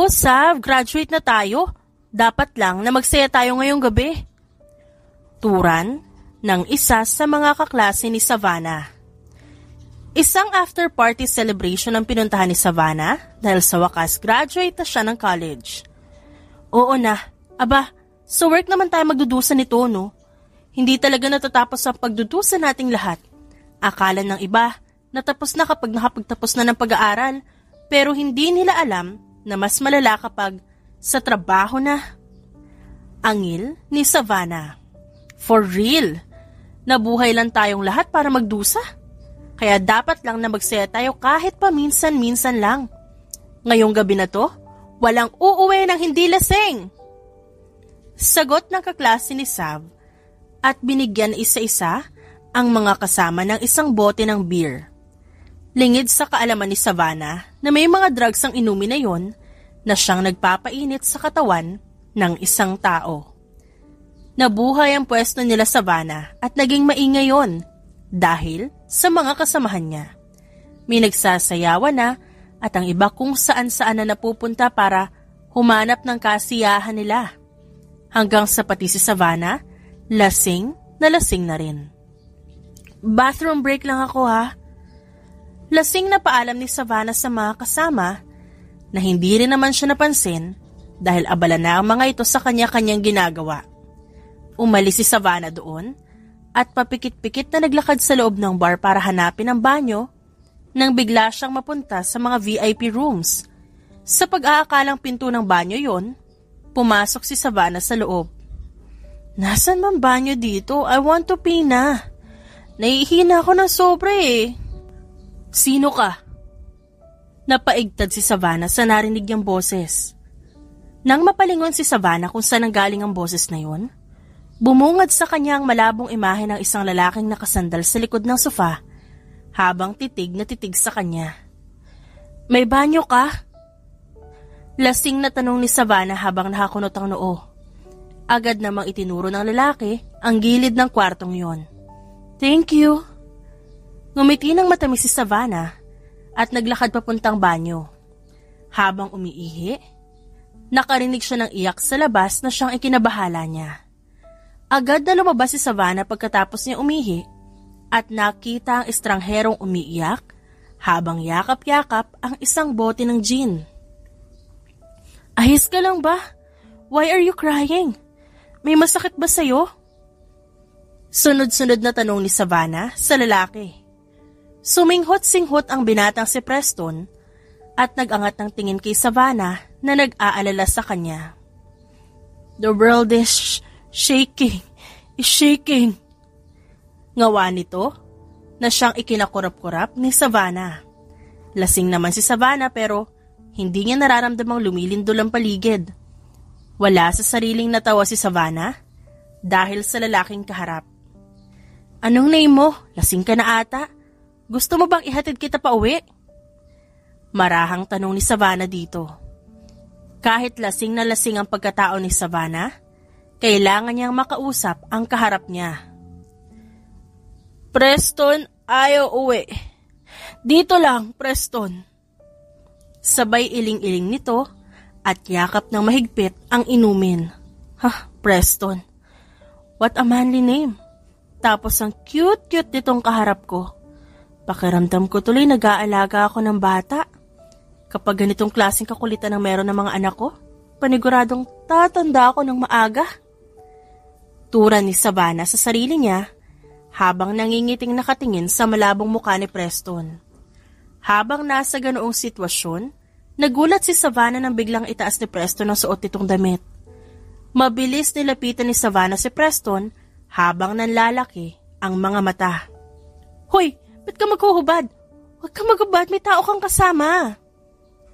Sav, graduate na tayo. Dapat lang na magsaya tayo ngayong gabi. Turan ng isa sa mga kaklase ni Savannah. Isang after-party celebration ang pinuntahan ni Savannah dahil sa wakas graduate na siya ng college. Oo na, sa work naman tayo magdudusa nito, no? Hindi talaga natatapos ang pagdudusa nating lahat. Akala ng iba, natapos na kapag nakapagtapos na ng pag-aaral, pero hindi nila alam na mas malala kapag sa trabaho na. Angil ni Savannah. For real, nabuhay lang tayong lahat para magdusa. Kaya dapat lang na magsaya tayo kahit paminsan-minsan lang. Ngayong gabi na to, walang uuwi ng hindi lasing. Sagot ng kaklase ni Sav at binigyan isa-isa ang mga kasama ng isang bote ng beer. Lingid sa kaalaman ni Savannah na may mga drugs ang inumin na yon na siyang nagpapainit sa katawan ng isang tao. Nabuhay ang pwesto nila Savannah at naging maingay yon dahil sa mga kasamahan niya. May nagsasayawan na at ang iba kung saan-saan na napupunta para humanap ng kasiyahan nila. Hanggang sa pati si Savannah, lasing na rin. Bathroom break lang ako ha. Lasing na paalam ni Savannah sa mga kasama na hindi rin naman siya napansin dahil abala na ang mga ito sa kanya-kanyang ginagawa. Umalis si Savannah doon at papikit-pikit na naglakad sa loob ng bar para hanapin ang banyo nang bigla siyang mapunta sa mga VIP rooms. Sa pag-aakalang pinto ng banyo yon, pumasok si Savannah sa loob. Nasaan man banyo dito? I want to pee na. Nahihina ako ng sobra eh. Sino ka? Napaigtad si Savannah sa narinig niyang boses. Nang mapalingon si Savannah kung saan nanggaling ang boses na yon, bumungad sa kanya ang malabong imahe ng isang lalaking nakasandal sa likod ng sofa habang titig na titig sa kanya. May banyo ka? Lasing na tanong ni Savannah habang nakakunot ang noo. Agad namang itinuro ng lalaki ang gilid ng kwartong yon. Thank you. Ngumiti ng matamis si Savannah at naglakad papuntang banyo. Habang umiihi, nakarinig siya ng iyak sa labas na siyang ikinabahala niya. Agad na lumabas si Savannah pagkatapos niya umihi at nakita ang estrangherong umiiyak habang yakap-yakap ang isang bote ng gin. Ayos ka lang ba? Why are you crying? May masakit ba sa'yo? Sunod-sunod na tanong ni Savannah sa lalaki. Suminghot-singhot ang binatang si Preston at nag-angat ng tingin kay Savannah na nag-aalala sa kanya. The world is shaking. Ngawa nito na siyang ikinakurap-kurap ni Savannah. Lasing naman si Savannah pero hindi niya nararamdamang lumilindol ang paligid. Wala sa sariling natawa si Savannah dahil sa lalaking kaharap. Anong name mo? Lasing ka na ata? Gusto mo bang ihatid kita pa uwi? Marahang tanong ni Savannah dito. Kahit lasing na lasing ang pagkatao ni Savannah, kailangan niyang makausap ang kaharap niya. Preston, ayaw uwi. Dito lang, Preston. Sabay iling-iling nito at yakap ng mahigpit ang inumin. Preston. What a manly name. Tapos ang cute-cute nitong kaharap ko. Pakiramdam ko tuloy nag-aalaga ako ng bata. Kapag ganitong klaseng kakulitan ang meron ng mga anak ko, paniguradong tatanda ako ng maaga. Turan ni Savannah sa sarili niya habang nangingiting nakatingin sa malabong mukha ni Preston. Habang nasa ganoong sitwasyon, nagulat si Savannah nang biglang itaas ni Preston ang suot nitong damit. Mabilis nilapitan ni Savannah si Preston habang nanlalaki ang mga mata. Hoy, ba't ka maghuhubad? Huwag ka maghubad, may tao kang kasama.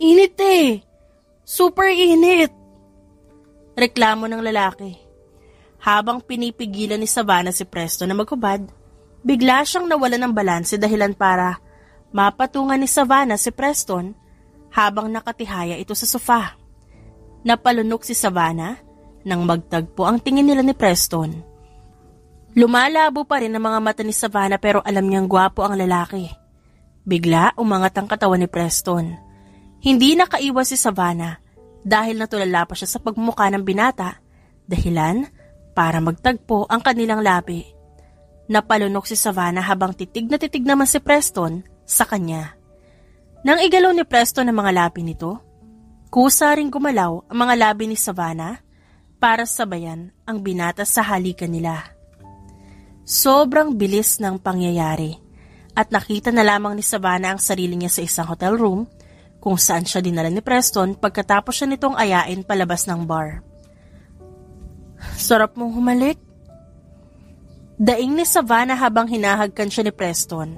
Init eh. Super init. Reklamo ng lalaki. Habang pinipigilan ni Savannah si Preston na maghubad, bigla siyang nawalan ng balanse dahilan para mapatungan ni Savannah si Preston habang nakatihaya ito sa sofa. Napalunok si Savannah nang magtagpo ang tingin nila ni Preston. Lumalabo pa rin ang mga mata ni Savannah pero alam niyang gwapo ang lalaki. Bigla umangat ang katawan ni Preston. Hindi nakaiwas si Savannah dahil natulala pa siya sa pagmumukha ng binata, dahilan para magtagpo ang kanilang labi. Napalunok si Savannah habang titig na titig naman si Preston sa kanya. Nang igalaw ni Preston ang mga labi nito, kusa ring gumalaw ang mga labi ni Savannah para sabayan ang binata sa halikan nila. Sobrang bilis ng pangyayari at nakita na lamang ni Savannah ang sarili niya sa isang hotel room kung saan siya dinala ni Preston pagkatapos siya nitong ayain palabas ng bar. Sarap mong humalik? Daing ni Savannah habang hinahagkan siya ni Preston.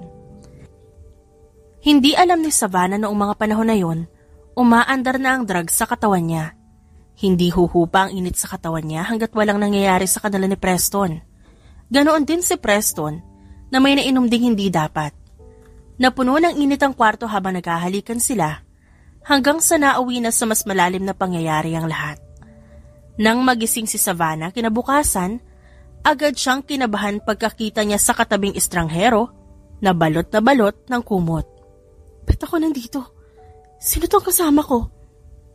Hindi alam ni Savannah noong mga panahon na yon, umaandar na ang drugs sa katawan niya. Hindi huhupa ang init sa katawan niya hanggat walang nangyayari sa kanila ni Preston. Ganoon din si Preston na may nainom ding hindi dapat. Napuno ng init ang kwarto habang naghahalikan sila hanggang sa nauwi na sa mas malalim na pangyayari ang lahat. Nang magising si Savannah kinabukasan, agad siyang kinabahan pagkakita niya sa katabing estranghero na balot ng kumot. Ba't ako nandito? Sino tong kasama ko?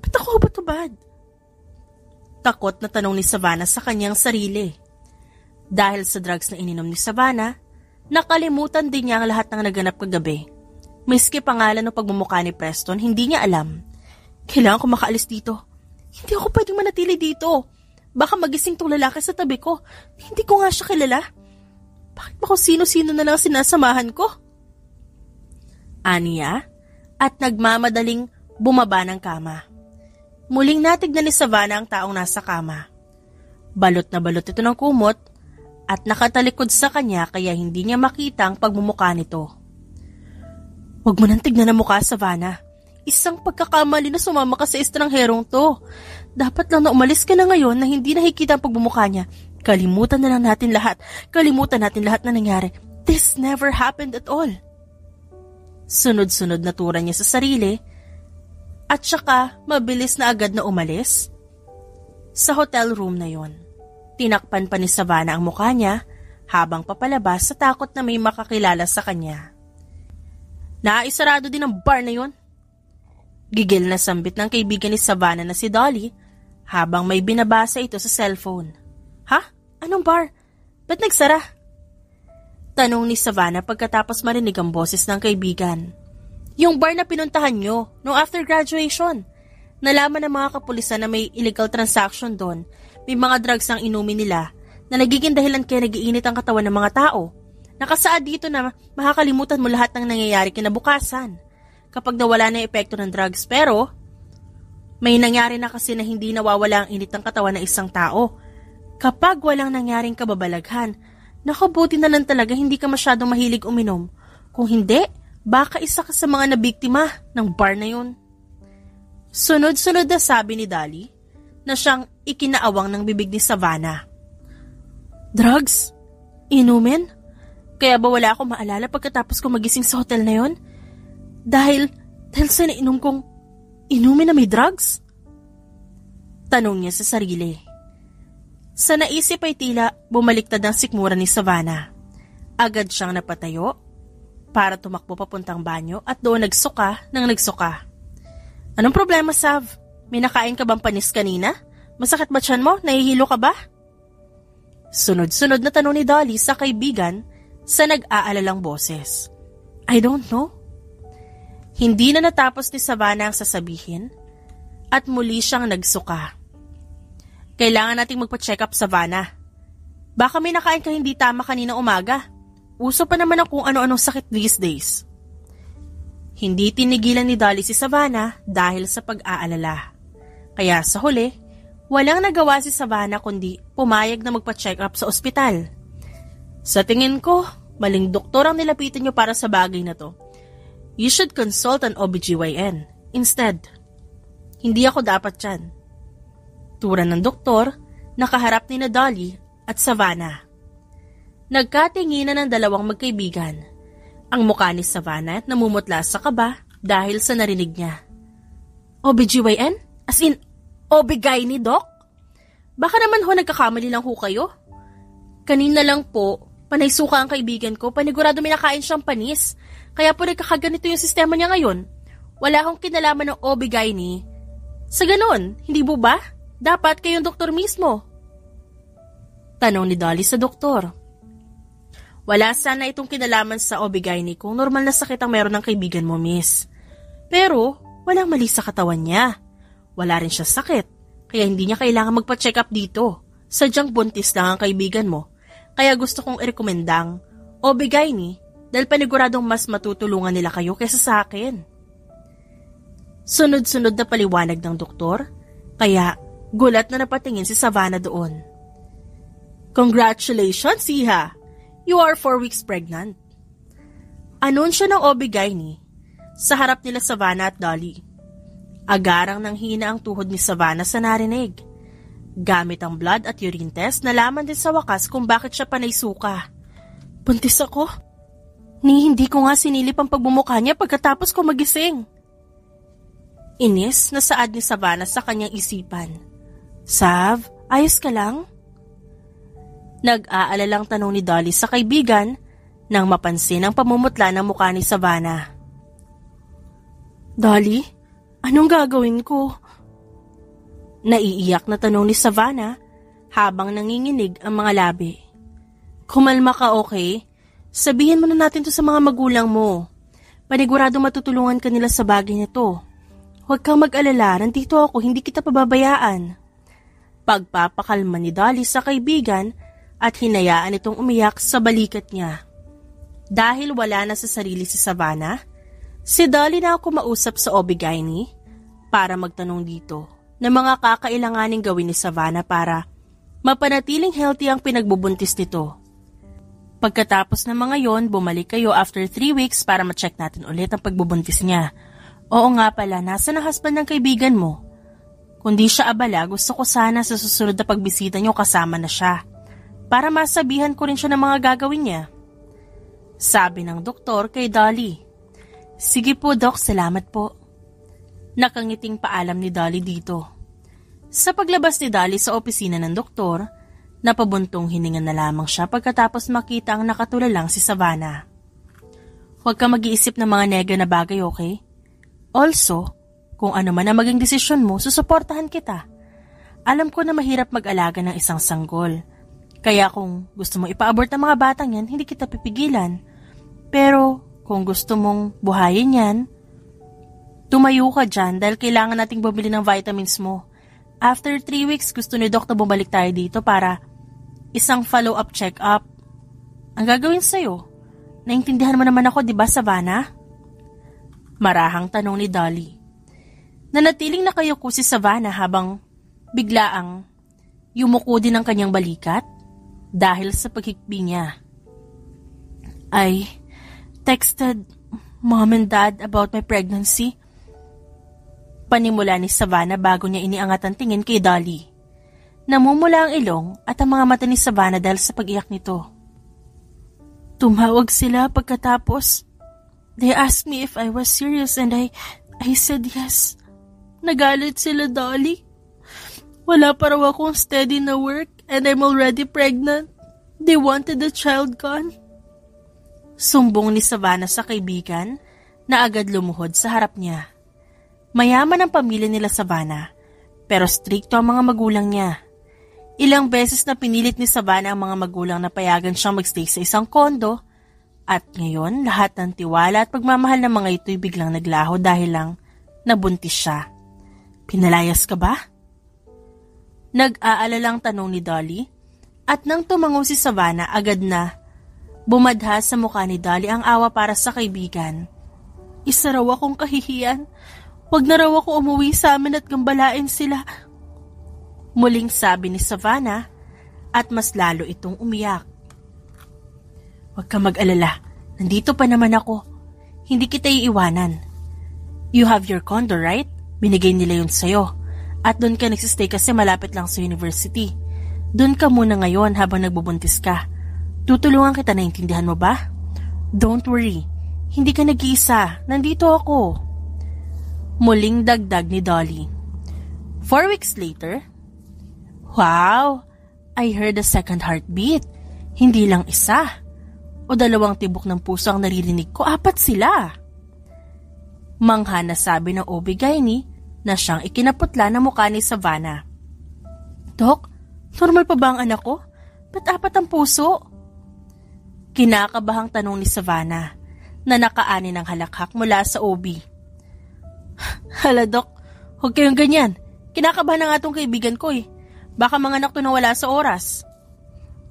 Ba't ako batubad? Takot na tanong ni Savannah sa kanyang sarili. Dahil sa drugs na ininom ni Savannah, nakalimutan din niya ang lahat ng naganap kagabi. Miski pangalan o pagmumukha ni Preston, hindi niya alam. Kailangan ko makaalis dito. Hindi ako pwedeng manatili dito. Baka magising tong lalaki sa tabi ko. Hindi ko nga siya kilala. Bakit ba kung sino-sino na lang sinasamahan ko? Aniya at nagmamadaling bumaba ng kama. Muling natignan ni Savannah ang taong nasa kama. Balot na balot ito ng kumot at nakatalikod sa kanya kaya hindi niya makita ang pagmumukha nito. Huwag mo nang tignan ang mukha, Savannah. Isang pagkakamali na sumama ka sa estrangherong to. Dapat lang na umalis ka na ngayon na hindi nakikita ang pagmumukha niya. Kalimutan na lang natin lahat. Kalimutan natin lahat na nangyari. This never happened at all. Sunod-sunod na tura niya sa sarili at saka mabilis na agad na umalis. Sa hotel room na yon, tinakpan pa ni Savannah ang mukha niya habang papalabas sa takot na may makakilala sa kanya. Naisarado din ang bar na yon. Gigil na sambit ng kaibigan ni Savannah na si Dolly habang may binabasa ito sa cellphone. Ha? Anong bar? Ba't nagsara? Tanong ni Savannah pagkatapos marinig ang boses ng kaibigan. Yung bar na pinuntahan nyo noong after graduation. Nalaman ng mga kapulisan na may illegal transaction doon. May mga drugs ang inumin nila na nagiging dahilan kaya nagiinit ang katawan ng mga tao. Nakasaad dito na makakalimutan mo lahat ng nangyayari kinabukasan kapag nawala na yung epekto ng drugs. Pero may nangyari na kasi na hindi nawawala ang init ng katawan ng isang tao. Kapag walang nangyaring kababalaghan, nakabuti na lang talaga hindi ka masyadong mahilig uminom. Kung hindi, baka isa ka sa mga nabiktima ng bar na yun. Sunod-sunod na sabi ni Dolly na siyang ikinaawang ng bibig ni Savannah. Drugs? Inumin? Kaya ba wala akong maalala pagkatapos ko magising sa hotel na yon? Dahil sa nainom kong inumin na may drugs? Tanong niya sa sarili. Sa naisip ay tila bumaliktad ang sikmura ni Savannah. Agad siyang napatayo para tumakbo papuntang banyo at doon nagsuka ng nagsuka. Anong problema, Sav? May nakain ka bang panis kanina? Masakit ba tiyan mo? Nahihilo ka ba? Sunod-sunod na tanong ni Dolly sa kaibigan sa nag-aalalang boses. I don't know. Hindi na natapos ni Savannah ang sasabihin at muli siyang nagsuka. Kailangan nating magpa-check up, Savannah. Baka may nakain ka hindi tama kanina umaga. Uso pa naman ang kung ano-anong sakit these days. Hindi tinigilan ni Dolly si Savannah dahil sa pag-aalala. Kaya sa huli, walang nagawa si Savannah kundi pumayag na magpa-check up sa ospital. Sa tingin ko, maling doktor ang nilapitan niyo para sa bagay na to. You should consult an OBGYN instead. Hindi ako dapat dyan. Tura ng doktor, nakaharap ni na Dolly at Savannah. Nagkatinginan ng dalawang magkaibigan. Ang mukha ni Savannah namumutla sa kaba dahil sa narinig niya. OBGYN? As in, OB-GYN, Doc? Baka naman ho nagkakamali lang ho kayo. Kanina lang po, panay suka ang kaibigan ko, panigurado may nakain siyang panis. Kaya po nagkakaganito yung sistema niya ngayon. Wala akong kinalaman ng OB-GYN. Sa ganon, hindi po ba? Dapat kayong doktor mismo. Tanong ni Dolly sa doktor. Wala sana itong kinalaman sa OB-GYN kung normal na sakit ang meron ng kaibigan mo, miss. Pero, walang mali sa katawan niya. Wala rin siya sakit, kaya hindi niya kailangan magpa-check up dito. Sadyang buntis lang ang kaibigan mo. Kaya gusto kong irekomendang OB-GYN dahil paniguradong mas matutulungan nila kayo kaysa sa akin. Sunod-sunod na paliwanag ng doktor, kaya gulat na napatingin si Savannah doon. Congratulations, Iha! You are 4 weeks pregnant. Anunsyo ng OB-GYN sa harap nila Savannah at Dolly. Agarang nanghina ang tuhod ni Savannah sa narinig. Gamit ang blood at urine test, nalaman din sa wakas kung bakit siya panay suka. Buntis ako? Hindi ko nga sinilip ang pagbumukha niya pagkatapos ko magising. Inis na saad ni Savannah sa kanyang isipan. Sav, ayos ka lang? Nag-aalalang tanong ni Dolly sa kaibigan nang mapansin ang pamumutla ng mukha ni Savannah. Dolly, anong gagawin ko? Naiiyak na tanong ni Savannah habang nanginginig ang mga labi. Kumalma ka, okay? Sabihin mo na natin to sa mga magulang mo. Panigurado matutulungan ka nila sa bagay nito. Huwag kang mag-alala, nandito ako, hindi kita pababayaan. Pagpapakalma ni Dolly sa kaibigan at hinayaan itong umiyak sa balikat niya. Dahil wala na sa sarili si Savannah, si Dolly na ako mausap sa OB-GYN para magtanong dito ng mga kakailanganing gawin ni Savannah para mapanatiling healthy ang pinagbubuntis nito. Pagkatapos ng mga yon, bumalik kayo after 3 weeks para ma-check natin ulit ang pagbubuntis niya. Oo nga pala, nasa na husband ng kaibigan mo? Kung di siya abala, gusto ko sana sa susunod na pagbisita niyo kasama na siya. Para masabihan ko rin siya ng mga gagawin niya. Sabi ng doktor kay Dolly. Sige po, Doc, salamat po. Nakangiting paalam ni Dolly dito. Sa paglabas ni Dolly sa opisina ng doktor, napabuntong hininga na lamang siya pagkatapos makita ang nakatulalang si Savannah. Huwag ka mag-iisip ng mga nega na bagay, okay? Also, kung ano man ang maging desisyon mo, susuportahan kita. Alam ko na mahirap mag-alaga ng isang sanggol. Kaya kung gusto mong ipa-abort ang mga batang yan, hindi kita pipigilan. Pero kung gusto mong buhayin yan, tumayo ka dyan dahil kailangan nating bumili ng vitamins mo. After 3 weeks, gusto ni Doc na bumalik tayo dito para isang follow-up check-up. Ang gagawin sa'yo, naintindihan mo naman ako, di ba, Savannah? Marahang tanong ni Dolly. Nanatiling nakayuko si Savannah habang biglaang yumuko din ang kanyang balikat. Dahil sa paghikbi niya. I texted Mom and Dad about my pregnancy. Panimula ni Savannah bago niya iniangat ang tingin kay Dolly. Namumula ang ilong at ang mga mata ni Savannah dahil sa pag-iyak nito. Tumawag sila pagkatapos. They asked me if I was serious and I said yes. Nagalit sila, Dolly. Wala pa raw akong steady na work. And I'm already pregnant. They wanted the child gone. Sumbong ni Savannah sa kaibigan na agad lumuhod sa harap niya. Mayaman ang pamilya nila Savannah, pero strikto ang mga magulang niya. Ilang beses na pinilit ni Savannah ang mga magulang na payagan siyang magstay sa isang kondo at ngayon lahat ng tiwala at pagmamahal ng mga ito'y biglang naglaho dahil lang nabuntis siya. Pinalayas ka ba? Nag-aalalang tanong ni Dolly at nang tumango si Savannah agad na bumadha sa mukha ni Dolly ang awa para sa kaibigan. Isa raw akong kahihiyan. Huwag na raw ako umuwi sa amin at gambalain sila. Muling sabi ni Savannah at mas lalo itong umiyak. Huwag ka mag-alala. Nandito pa naman ako. Hindi kita iiwanan. You have your condo, right? Binigay nila yun sa'yo. At doon ka nagsistay kasi malapit lang sa university. Doon ka muna ngayon habang nagbubuntis ka. Tutulungan kita, naintindihan mo ba? Don't worry. Hindi ka nag-iisa. Nandito ako. Muling dagdag ni Dolly. 4 weeks later, wow! I heard a second heartbeat. Hindi lang isa. O 2 tibok ng puso ang naririnig ko, 4 sila. Mangha na sabi ng OB-GYN na siyang ikinaputla na mukha ni Savannah. Dok, normal pa ba ang anak ko? Ba't 4 ang puso? Kinakabahang tanong ni Savannah na nakaani ng halakhak mula sa OB. Hala Dok, huwag kayong ganyan. Kinakabahan na nga tong kaibigan ko eh. Baka manganak to na wala sa oras.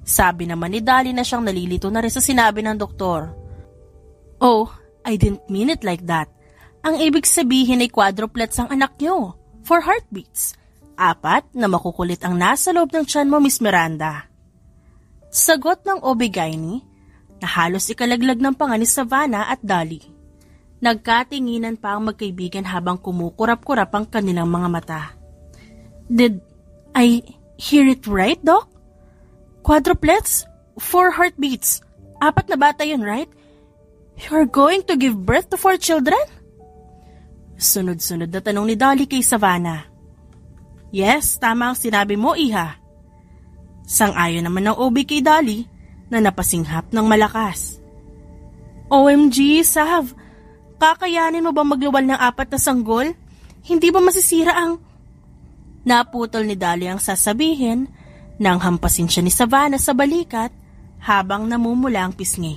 Sabi naman ni Dolly na siyang nalilito na rin sa sinabi ng doktor. Oh, I didn't mean it like that. Ang ibig sabihin ay quadruplets ang anak niyo. 4 heartbeats. 4 na makukulit ang nasa loob ng tiyan mo, Miss Miranda. Sagot ng OB-GYN na halos ikalaglag ng panga ni Savannah at Dolly. Nagkatinginan pa ang magkaibigan habang kumukurap-kurap ang kanilang mga mata. Did I hear it right, Doc? Quadruplets? 4 heartbeats. 4 na bata yun, right? You're going to give birth to 4 children? Sunod-sunod na tanong ni Dolly kay Savannah. Yes, tama ang sinabi mo, Iha. Sang-ayon naman ng OB kay Dolly na napasinghap ng malakas. OMG, Sav, kakayanin mo ba magluwal ng 4 na sanggol? Hindi ba masisira ang... Naputol ni Dolly ang sasabihin nang hampasin siya ni Savannah sa balikat habang namumula ang pisngi.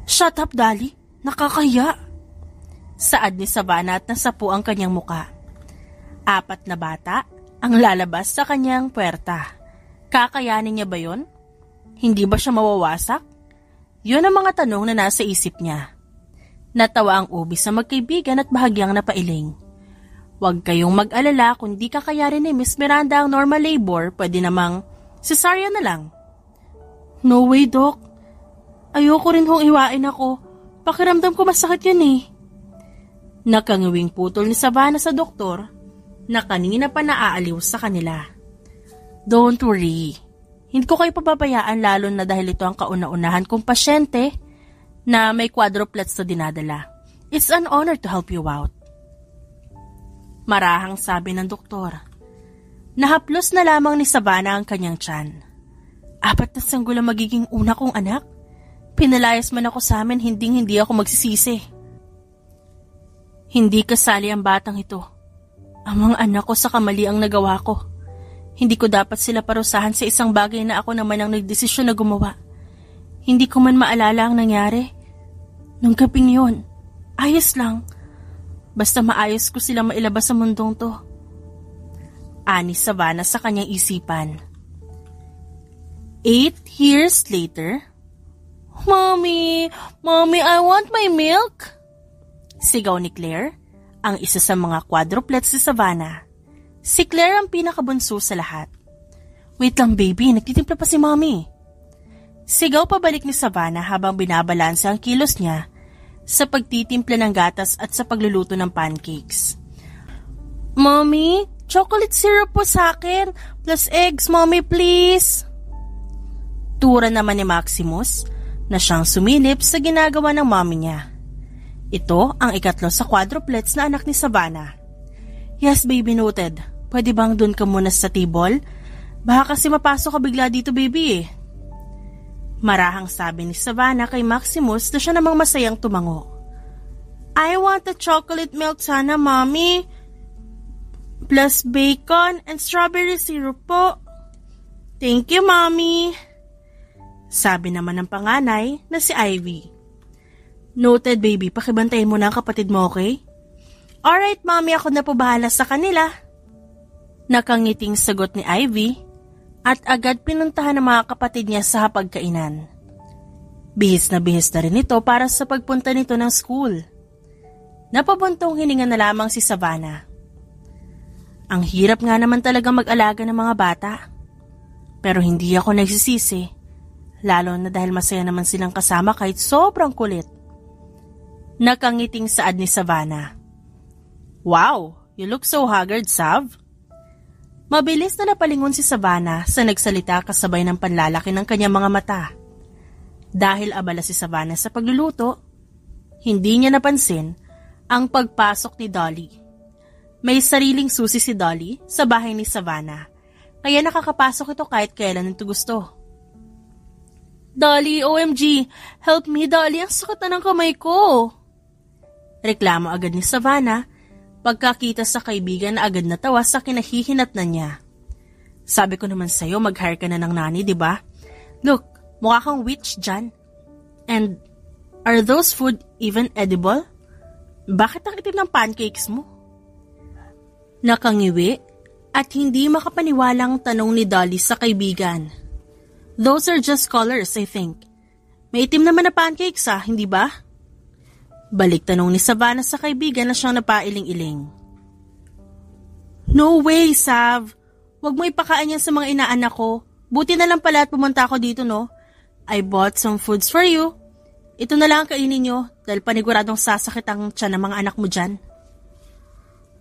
Shut up, Dolly. Nakakaya. Saad ni Savannah at nasapu ang kanyang muka. 4 na bata ang lalabas sa kanyang puwerta. Kakayanin niya ba yon? Hindi ba siya mawawasak? Yun ang mga tanong na nasa isip niya. Natawa ang ubi sa magkaibigan at bahagyang napailing. Huwag kayong mag-alala kung di kakayarin ni Miss Miranda ang normal labor, pwede namang cesarean na lang. No way, Doc. Ayoko rin hong iwain ako. Pakiramdam ko masakit yun eh. Nakangiwing putol ni Savannah sa doktor na kanina pa naaaliw sa kanila. Don't worry. Hindi ko kayo pababayaan lalo na dahil ito ang kauna-unahan kong pasyente na may quadruplets na dinadala. It's an honor to help you out. Marahang sabi ng doktor. Nahaplos na lamang ni Savannah ang kanyang tiyan. 4 na sanggol ang magiging una kong anak? Pinalayas man ako sa amin, hindi ako magsisisi. Hindi kasali ang batang ito. Ang mga anak ko sa kamali ang nagawa ko. Hindi ko dapat sila parusahan sa isang bagay na ako naman ang nagdesisyon na gumawa. Hindi ko man maalala ang nangyari. Nung gabing yun, ayos lang. Basta maayos ko silang mailabas sa mundong to. Ani Savannah sa kanyang isipan. 8 years later, Mommy, I want my milk! Sigaw ni Claire, ang isa sa mga quadruplets si Savannah. Si Claire ang pinakabunso sa lahat. Wait lang baby, nagtitimpla pa si Mommy. Sigaw pabalik ni Savannah habang binabalansa ang kilos niya sa pagtitimpla ng gatas at sa pagluluto ng pancakes. Mommy, chocolate syrup po sa akin, plus eggs, Mommy, please. Tura naman ni Maximus na siyang sumilip sa ginagawa ng mommy niya. Ito ang 3 sa quadruplets na anak ni Savannah. Yes, baby, noted. Pwede bang dun ka muna sa table? Baka kasi mapasok ka bigla dito, baby eh. Marahang sabi ni Savannah kay Maximus na siya namang masayang tumango. I want a chocolate milk sana, Mommy. Plus bacon and strawberry syrup po. Thank you, Mommy. Sabi naman ng panganay na si Ivy. Noted, baby. Pakibantayin mo na ang kapatid mo, okay? Alright, Mommy. Ako na po bahala sa kanila. Nakangiting sagot ni Ivy at agad pinuntahan ng mga kapatid niya sa hapagkainan. Bihis na rin ito para sa pagpunta nito ng school. Napabuntong hininga na lamang si Savannah. Ang hirap nga naman talaga mag-alaga ng mga bata. Pero hindi ako nagsisisi, lalo na dahil masaya naman silang kasama kahit sobrang kulit. Nakangiting saad ni Savannah. Wow, you look so haggard, Sav. Mabilis na napalingon si Savannah sa nagsalita kasabay ng panlalaki ng kanyang mga mata. Dahil abala si Savannah sa pagluluto, hindi niya napansin ang pagpasok ni Dolly. May sariling susi si Dolly sa bahay ni Savannah, kaya nakakapasok ito kahit kailan ito gusto. Dolly, OMG, help me Dolly, ang sakit na ng kamay ko. Reklamo agad ni Savannah Pagkakita sa kaibigan na agad natawa sa kinahihinatnan niya. Sabi ko naman sa'yo, mag-hire ka na ng nani, di ba? Look, mukha kang witch dyan. And are those food even edible? Bakit ang itim ng pancakes mo? Nakangiwi at hindi makapaniwalang tanong ni Dolly sa kaibigan. Those are just colors, I think. May itim naman na pancakes hindi ba? Balik tanong ni Savannah sa kaibigan na siyang napailing-iling. No way, Sav. Huwag mo ipakain yan sa mga inaanak ko. Buti na lang pala at pumunta ako dito, no? I bought some foods for you. Ito na lang ang kainin nyo dahil paniguradong sasakit ang tiyan ng mga anak mo dyan.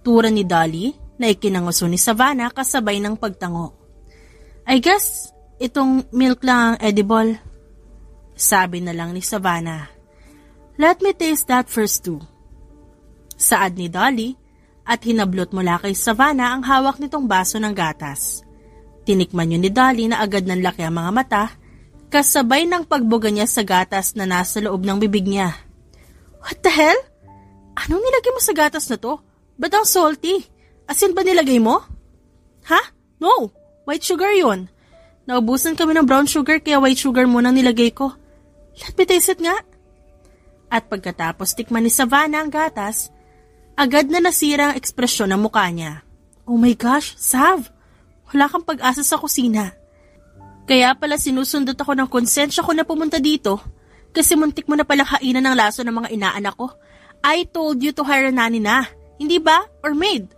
Tura ni Dolly na ikinanguso ni Savannah kasabay ng pagtango. I guess itong milk lang ang edible. Sabi na lang ni Savannah. Let me taste that first too. Saad ni Dolly at hinablot mula kay Savannah ang hawak nitong baso ng gatas. Tinikman yun ni Dolly na agad ng laki ang mga mata kasabay ng pagbuga niya sa gatas na nasa loob ng bibig niya. What the hell? Anong nilagay mo sa gatas na to? Ba't ang salty? Asin ba nilagay mo? Ha? No, white sugar yun. Naubusan kami ng brown sugar kaya white sugar muna nilagay ko. Let me taste it nga. At pagkatapos tikman ni Savannah ang gatas, agad na nasira ang ekspresyon ng mukha niya. Oh my gosh, Sav! Wala kang pag-asa sa kusina. Kaya pala sinusundot ako ng konsensya ko na pumunta dito kasi muntik mo na palang hainan ng laso ng mga inaanak ko. I told you to hire a nanny na, hindi ba? Or maid?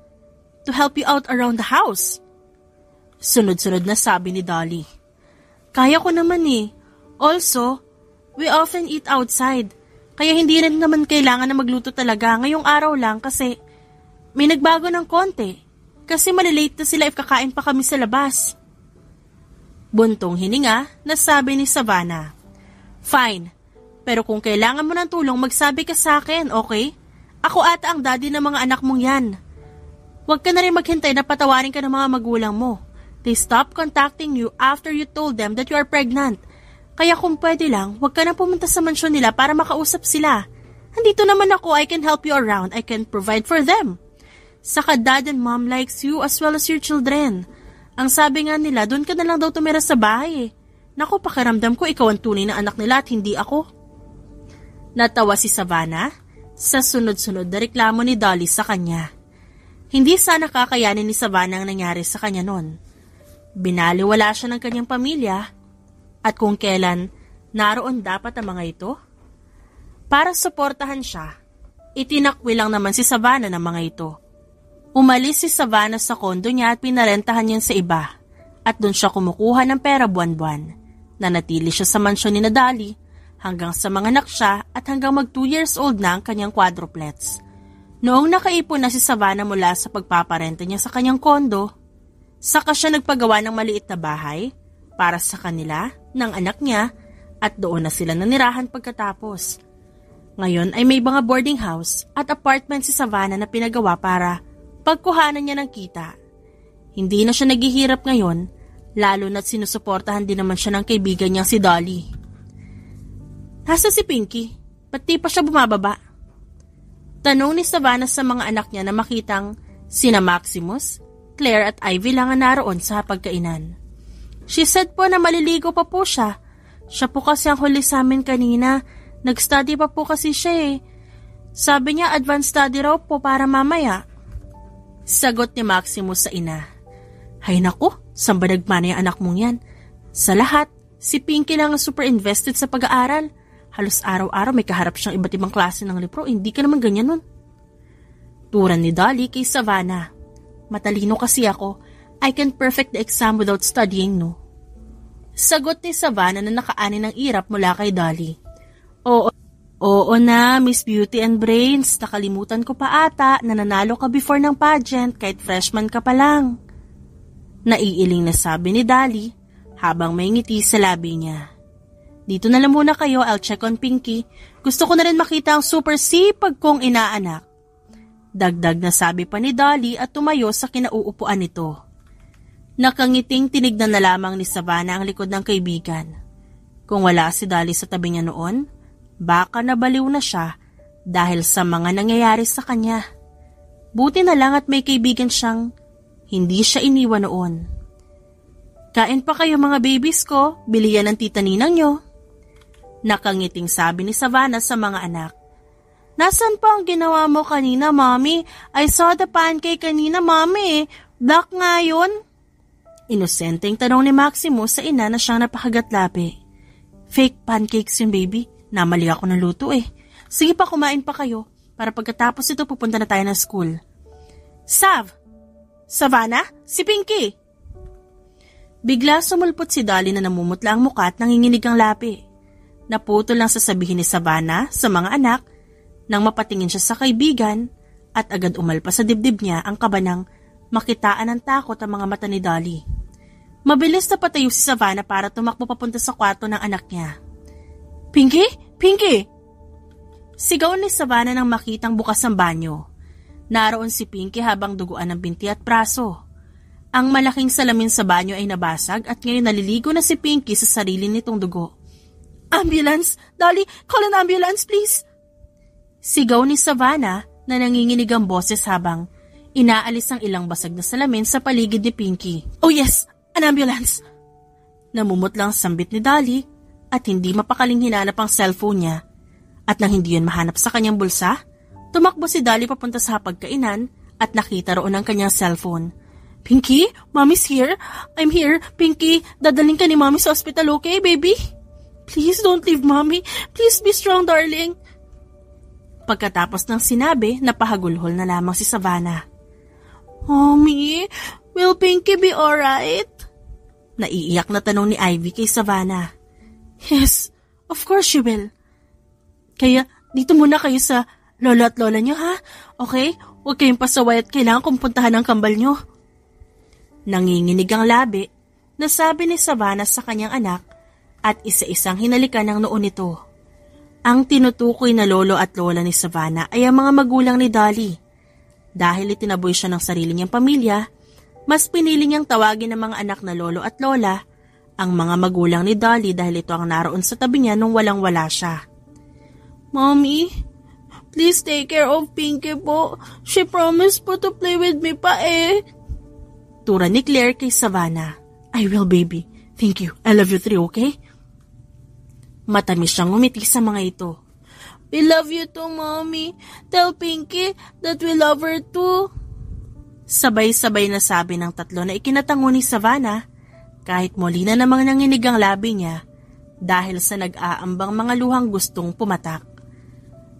To help you out around the house. Sunod-sunod na sabi ni Dolly. Kaya ko naman eh. Also, we often eat outside. Kaya hindi rin naman kailangan na magluto talaga ngayong araw lang kasi may nagbago ng konti. Kasi malilate na sila if kakain pa kami sa labas. Buntong hininga na sabi ni Savannah. Fine, pero kung kailangan mo ng tulong magsabi ka sa akin, okay? Ako ata ang daddy ng mga anak mong yan. Huwag ka na rin maghintay na patawarin ka ng mga magulang mo. They stopped contacting you after you told them that you are pregnant. Kaya kung pwede lang, huwag ka na pumunta sa mansyon nila para makausap sila. Andito naman ako, I can help you around, I can provide for them. Saka dad and mom likes you as well as your children. Ang sabi nga nila, doon ka na lang daw tumira sa bahay. Naku, pakiramdam ko ikaw ang tunay na anak nila at hindi ako. Natawa si Savannah sa sunod-sunod na reklamo ni Dolly sa kanya. Hindi sana kakayanin ni Savannah ang nangyari sa kanya noon. Binaliwala siya ng kanyang pamilya at kung kailan naroon dapat ang mga ito. Para suportahan siya, itinakwi lang naman si Savannah ng mga ito. Umalis si Savannah sa kondo niya at pinarentahan niya sa iba at doon siya kumukuha ng pera buwan-buwan. Nanatili siya sa mansyon ni Dolly hanggang sa mga anak siya at hanggang mag 2 years old na ang kanyang quadruplets. Noong nakaipon na si Savannah mula sa pagpaparenta niya sa kanyang kondo, saka siya nagpagawa ng maliit na bahay para sa kanila, ng anak niya at doon na sila nanirahan pagkatapos. Ngayon ay may mga boarding house at apartment si Savannah na pinagawa para pagkuhanan niya ng kita. Hindi na siya naghihirap ngayon, lalo na't sinusuportahan din naman siya ng kaibigan niyang si Dolly. Nasa si Pinky? Ba't di pa siya bumababa? Tanong ni Savannah sa mga anak niya na makitang sina Maximus, Claire at Ivy lang ang naroon sa pagkainan. She said po na maliligo pa po siya. Siya po kasi ang huli sa amin kanina. Nag-study pa po kasi siya eh. Sabi niya advanced study raw po para mamaya. Sagot ni Maximus sa ina. Hay naku, saan ba nagmana yung anak mong yan? Sa lahat, si Pinky lang ang super invested sa pag-aaral. Halos araw-araw may kaharap siyang iba't ibang klase ng libro. Hindi ka naman ganyan nun. Turan ni Dolly kay Savannah. Matalino kasi ako. I can perfect the exam without studying, no? Sagot ni Savannah na nakaani ng irap mula kay Dolly. Oo na, Miss Beauty and Brains. Nakalimutan ko pa ata na nanalo ka before ng pageant kahit freshman ka pa lang. Naiiling na sabi ni Dolly habang may ngiti sa labi niya. Dito na lang muna kayo, I'll check on Pinky. Gusto ko na rin makita ang super sipag kong inaanak. Dagdag na sabi pa ni Dolly at tumayo sa kinauupuan nito. Nakangiting tinignan na lamang ni Savannah ang likod ng kaibigan. Kung wala si Dolly sa tabi niya noon, baka nabaliw na siya dahil sa mga nangyayari sa kanya. Buti na lang at may kaibigan siyang hindi siya iniwan noon. Kain pa kayo mga babies ko, bili yan ng tita ninang nyo. Nakangiting sabi ni Savannah sa mga anak. Nasaan pa ang ginawa mo kanina, Mommy? I saw the pancake kanina, Mommy. Black nga yun. Inosenteng tanong ni Maximo sa ina na siyang napakagatlapi. Fake pancakes yun, baby. Namali ako ng luto eh. Sige pa, kumain pa kayo. Para pagkatapos ito pupunta na tayo ng school. Savannah? Si Pinky! Bigla sumulpot si Dolly na namumutla ang muka at nanginginig ang labi. Naputol lang sasabihin ni Savannah sa mga anak nang mapatingin siya sa kaibigan at agad umalpa sa dibdib niya ang kaba ng makitaan ng takot ang mga mata ni Dolly. Mabilis na patayo si Savannah para tumakbo papunta sa kwarto ng anak niya. Pinky? Pinky! Sigaw ni Savannah nang makitang bukas ang banyo. Naroon si Pinky habang duguan ng binti at braso. Ang malaking salamin sa banyo ay nabasag at ngayon naliligo na si Pinky sa sarili nitong dugo. Ambulance! Dolly, call an ambulance please! Sigaw ni Savannah na nanginginig ang boses habang inaalis ang ilang basag na salamin sa paligid ni Pinky. Oh yes! An ambulance! Namumutlang sambit ni Dolly at hindi mapakaling hinanap ang cellphone niya. At nang hindi yun mahanap sa kanyang bulsa, tumakbo si Dolly papunta sa hapagkainan at nakita roon ang kanyang cellphone. Pinky, Mommy's here. I'm here. Pinky, dadaling ka ni Mommy sa hospital, okay, baby? Please don't leave Mommy. Please be strong, darling. Pagkatapos ng sinabi, napahagulhol na lamang si Savannah. Mommy, will Pinky be alright? Naiiyak na tanong ni Ivy kay Savannah. Yes, of course she will. Kaya dito muna kayo sa lola at lola niyo, ha? Okay? Huwag kayong pasaway at kailangan kong puntahan ang kambal niyo. Nanginginig ang labi na sabi ni Savannah sa kanyang anak at isa-isang hinalikan ng noo nito. Ang tinutukoy na lolo at lola ni Savannah ay ang mga magulang ni Dolly. Dahil itinaboy siya ng sarili niyang pamilya, mas pinili niyang tawagin ng mga anak na lolo at lola ang mga magulang ni Dolly dahil ito ang naroon sa tabi niya nung walang-wala siya. Mommy, please take care of Pinky po. She promised po to play with me pa eh. Tura ni Claire kay Savannah. I will, baby. Thank you. I love you three, okay? Matamis siyang ngumiti sa mga ito. We love you too, Mommy. Tell Pinky that we love her too. Sabay-sabay na sabi ng tatlo na ikinatango ni Savannah kahit muli na namang nanginig ang labi niya dahil sa nag-aambang mga luhang gustong pumatak.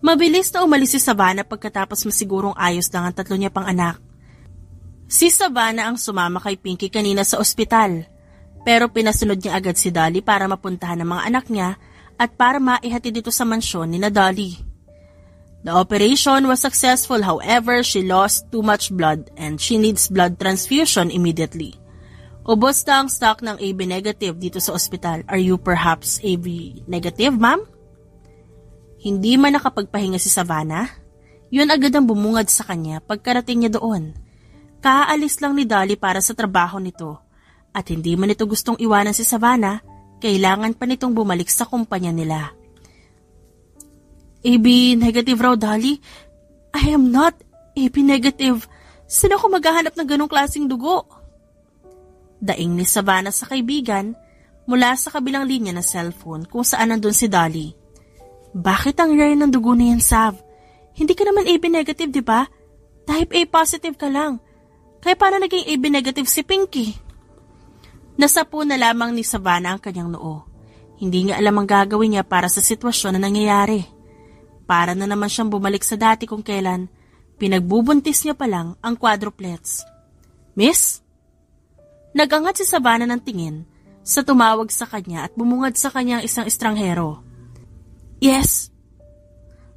Mabilis na umalis si Savannah pagkatapos masigurong ayos lang ang tatlo niya pang anak. Si Savannah ang sumama kay Pinky kanina sa ospital, pero pinasunod niya agad si Dolly para mapuntahan ng mga anak niya at para maihatid dito sa mansyon ni na Dolly. The operation was successful, however, she lost too much blood and she needs blood transfusion immediately. Ubos na ang stock ng AB negative dito sa ospital. Are you perhaps AB negative, ma'am? Hindi man nakapagpahinga si Savannah, yun agad ang bumungad sa kanya pagkarating niya doon. Kaalis lang ni Dolly para sa trabaho nito at hindi man ito gustong iwanan si Savannah, kailangan pa nitong bumalik sa kumpanya nila. AB negative raw, Dolly? I am not AB negative. Saan ako maghahanap ng ganong klaseng dugo? Daing ni Savannah sa kaibigan mula sa kabilang linya ng cellphone kung saan nandun si Dolly. Bakit ang rare ng dugo na yan, Sav? Hindi ka naman AB negative, di ba? Type A positive ka lang. Kaya paano naging AB negative si Pinky? Nasapo na lamang ni Savannah ang kanyang noo. Hindi niya alam ang gagawin niya para sa sitwasyon na nangyayari. Para na naman siyang bumalik sa dati kung kailan pinagbubuntis niya pa lang ang quadruplets. Miss? Nagangat si Savannah ng tingin sa tumawag sa kanya at bumungad sa kanyang isang estranghero. Yes.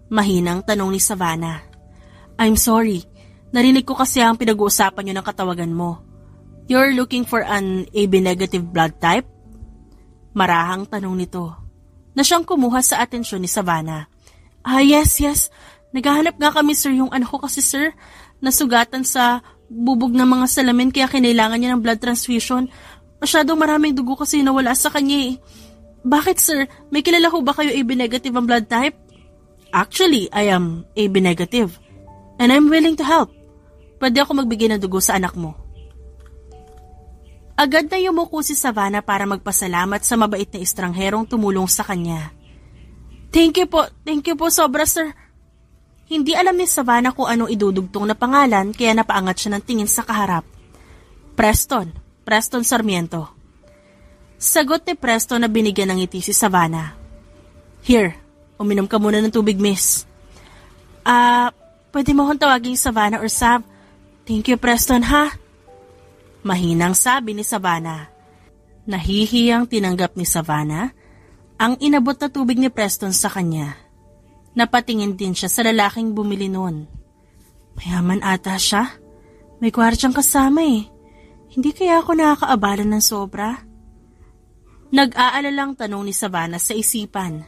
Mahinang tanong ni Savannah. I'm sorry. Narinig ko kasi ang pinag-uusapan niyo ng katawagan mo. You're looking for an AB negative blood type? Marahang tanong nito na siyang kumuha sa atensyon ni Savannah. Yes. Naghahanap nga kami, sir, yung anak ko kasi, sir. Nasugatan sa bubog ng mga salamin kaya kinailangan niya ng blood transfusion. Masyadong maraming dugo kasi nawala sa kanya eh. Bakit, sir? May kilala ho ba kayo AB negative ang blood type? Actually, I am AB negative. And I'm willing to help. Pwede ako magbigay ng dugo sa anak mo. Agad na yumuko si Savannah para magpasalamat sa mabait na estrangherong tumulong sa kanya. Thank you po sobra sir. Hindi alam ni Savannah kung anong idudugtong na pangalan kaya napaangat siya ng tingin sa kaharap. Preston Sarmiento. Sagot ni Preston na binigyan ng ngiti si Savannah. Here, uminom ka muna ng tubig, miss. Pwede mo akong tawaging Savannah or Sav? Thank you, Preston, ha? Mahinang sabi ni Savannah. Nahihiyang tinanggap ni Savannah ang inabot na tubig ni Preston sa kanya. Napatingin din siya sa lalaking bumili noon. Mayaman ata siya. May kwartiyang kasama eh. Hindi kaya ako nakakaabala ng sobra? Nag-aalalang tanong ni Savannah sa isipan.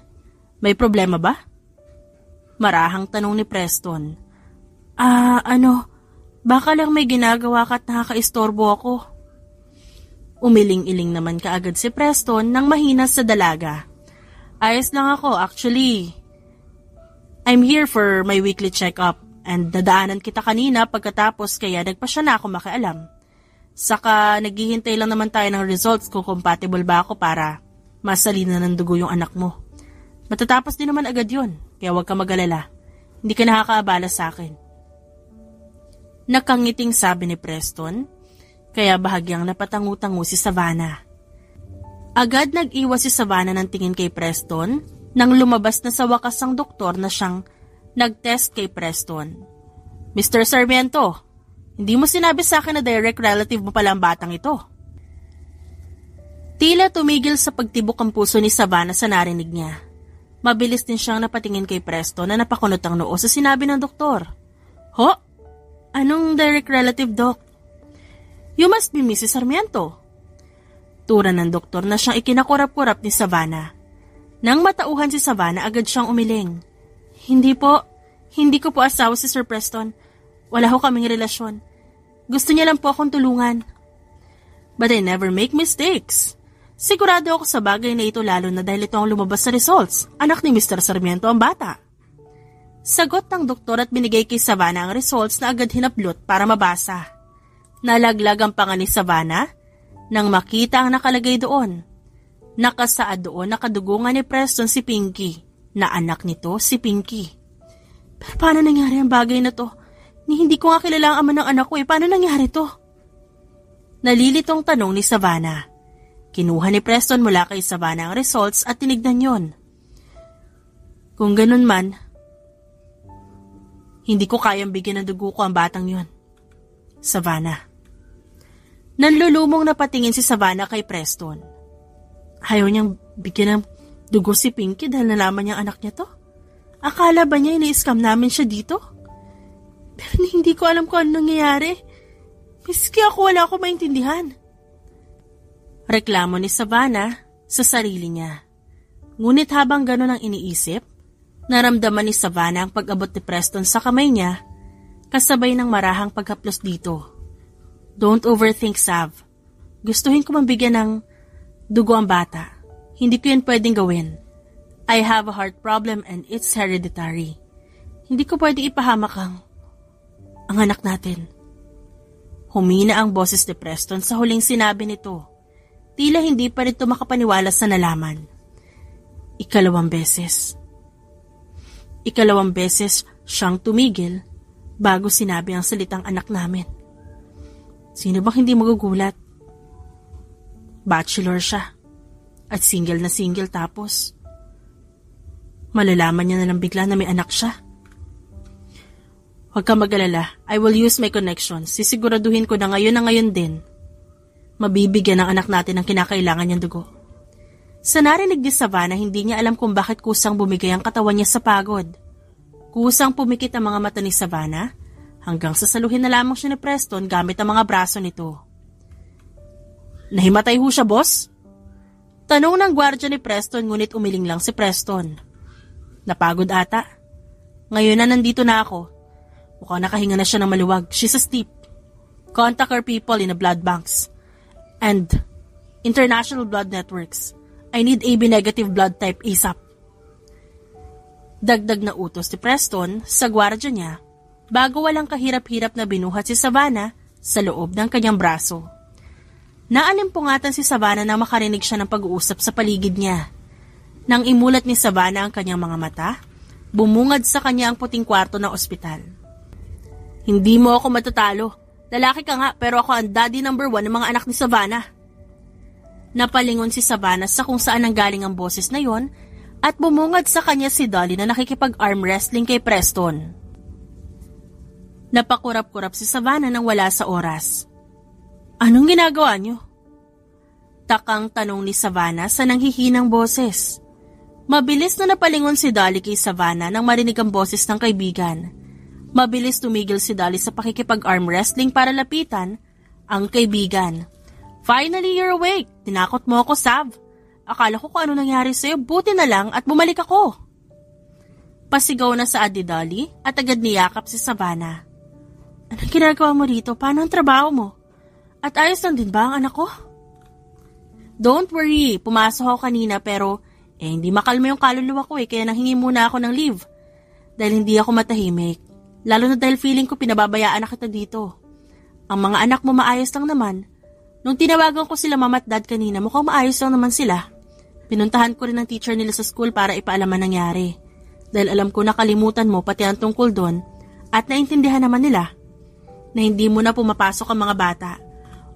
May problema ba? Marahang tanong ni Preston. Baka lang may ginagawa ka at nakakaistorbo ako. Umiling-iling naman kaagad si Preston nang mahina sa dalaga. Ayos lang ako, actually. I'm here for my weekly check-up and dadaanan kita kanina pagkatapos kaya nagpasya na ako makialam. Saka naghihintay lang naman tayo ng results kung compatible ba ako para masalina ng dugo yung anak mo. Matatapos din naman agad yun, kaya huwag ka mag-alala. Hindi ka nakakaabala sa akin. Nakangiting sabi ni Preston, kaya bahagyang napatangu-tangu si Savannah. Agad nag-iwas si Savannah ng tingin kay Preston nang lumabas na sa wakas ang doktor na siyang nag-test kay Preston. Mr. Sarmiento, hindi mo sinabi sa akin na direct relative mo pala ang batang ito. Tila tumigil sa pagtibok ang puso ni Savannah sa narinig niya. Mabilis din siyang napatingin kay Preston na napakunot ang noo sa sinabi ng doktor. Ho? Anong direct relative, Doc? You must be Mrs. Sarmiento. Tura ng doktor na siyang ikinakurap-kurap ni Savannah. Nang matauhan si Savannah, agad siyang umiling. Hindi ko po asawa si Sir Preston. Wala ho kaming relasyon. Gusto niya lang po akong tulungan. But I never make mistakes. Sigurado ako sa bagay na ito lalo na dahil ito ang lumabas sa results. Anak ni Mr. Sarmiento ang bata. Sagot ng doktor at binigay kay Savannah ang results na agad hinaplot para mabasa. Nalaglag ang panga ni Savannah nang makita ang nakalagay doon. Nakasaad doon nakadugungan ni Preston si Pinky, na anak nito si Pinky. Pero paano nangyari ang bagay na to? Hindi ko nga kilala ang ama ng anak ko paano nangyari to? Nalilitong tanong ni Savannah. Kinuha ni Preston mula kay Savannah ang results at tinignan yon. Kung ganun man, hindi ko kayang bigyan ng dugo ko ang batang yon. Savannah. Nanlulumong na patingin si Savannah kay Preston. Ayaw niyang bigyan ng dugo si Pinky dahil nalaman niyang anak niya to? Akala ba niya ini-scam namin siya dito? Pero hindi ko alam kung ano nangyayari. Miski ako wala ko maintindihan. Reklamo ni Savannah sa sarili niya. Ngunit habang gano'n ang iniisip, naramdaman ni Savannah ang pag-abot ni Preston sa kamay niya, kasabay ng marahang paghaplos dito. Don't overthink, Sav. Gustuhin ko mambigyan ng dugo ang bata. Hindi ko yan pwedeng gawin. I have a heart problem and it's hereditary. Hindi ko pwedeng ipahamak ang anak natin. Humina ang boses ni Preston sa huling sinabi nito. Tila hindi pa rin makapaniwala sa nalaman. Ikalawang beses siyang tumigil bago sinabi ang salitang anak namin. Sino bang hindi magugulat? Bachelor siya at single na single tapos malalaman niya na lang bigla na may anak siya. Huwag kang mag-alala, I will use my connections. Sisiguraduhin ko na ngayon din mabibigyan ng anak natin ang kinakailangan niyang dugo. Sa narinig ni Savannah, hindi niya alam kung bakit kusang bumigay ang katawan niya sa pagod. Kusang pumikit ang mga mata ni Savannah hanggang sasaluhin na lamang siya ni Preston gamit ang mga braso nito. Nahimatay ho siya, boss? Tanong ng gwardya ni Preston ngunit umiling lang si Preston. Napagod ata. Ngayon na nandito na ako. Mukhang nakahinga na siya ng maluwag. She's asleep. Contact her people in the blood banks and international blood networks. I need AB negative blood type ASAP. Dagdag na utos ni Preston sa gwardya niya bago walang kahirap-hirap na binuhat si Savannah sa loob ng kanyang braso. Naalimpungatan si Savannah nang makarinig siya ng pag-uusap sa paligid niya. Nang imulat ni Savannah ang kanyang mga mata, bumungad sa kanya ang puting kwarto ng ospital. Hindi mo ako matatalo. Lalaki ka nga pero ako ang daddy number 1 ng mga anak ni Savannah. Napalingon si Savannah sa kung saan nanggaling ang boses na yon at bumungad sa kanya si Dolly na nakikipag-arm wrestling kay Preston. Napakurap-kurap si Savannah nang wala sa oras. Anong ginagawa niyo? Takang tanong ni Savannah sa nanghihinang boses. Mabilis na napalingon si Dolly kay Savannah nang marinig ang boses ng kaibigan. Mabilis tumigil si Dolly sa pakikipag-arm wrestling para lapitan ang kaibigan. Finally, you're awake. Tinakot mo ako, Sav. Akala ko kung ano nangyari sa'yo, buti na lang at bumalik ako. Pasigaw na sa ni Dolly at agad niyakap si Savannah. Anong ginagawa mo rito? Paano ang trabaho mo? At ayos lang din ba ang anak ko? Don't worry, pumasok ako kanina pero hindi makalma yung kaluluwa ko kaya nanghingi muna ako ng leave. Dahil hindi ako matahimik. Lalo na dahil feeling ko pinababayaan na kita dito. Ang mga anak mo maayos lang naman. Nung tinawagan ko sila mama at dad kanina, mukhang maayos lang naman sila. Pinuntahan ko rin ang teacher nila sa school para ipaalam ang nangyari. Dahil alam ko nakalimutan mo pati ang tungkol doon at naintindihan naman nila na hindi mo na pumapasok ang mga bata.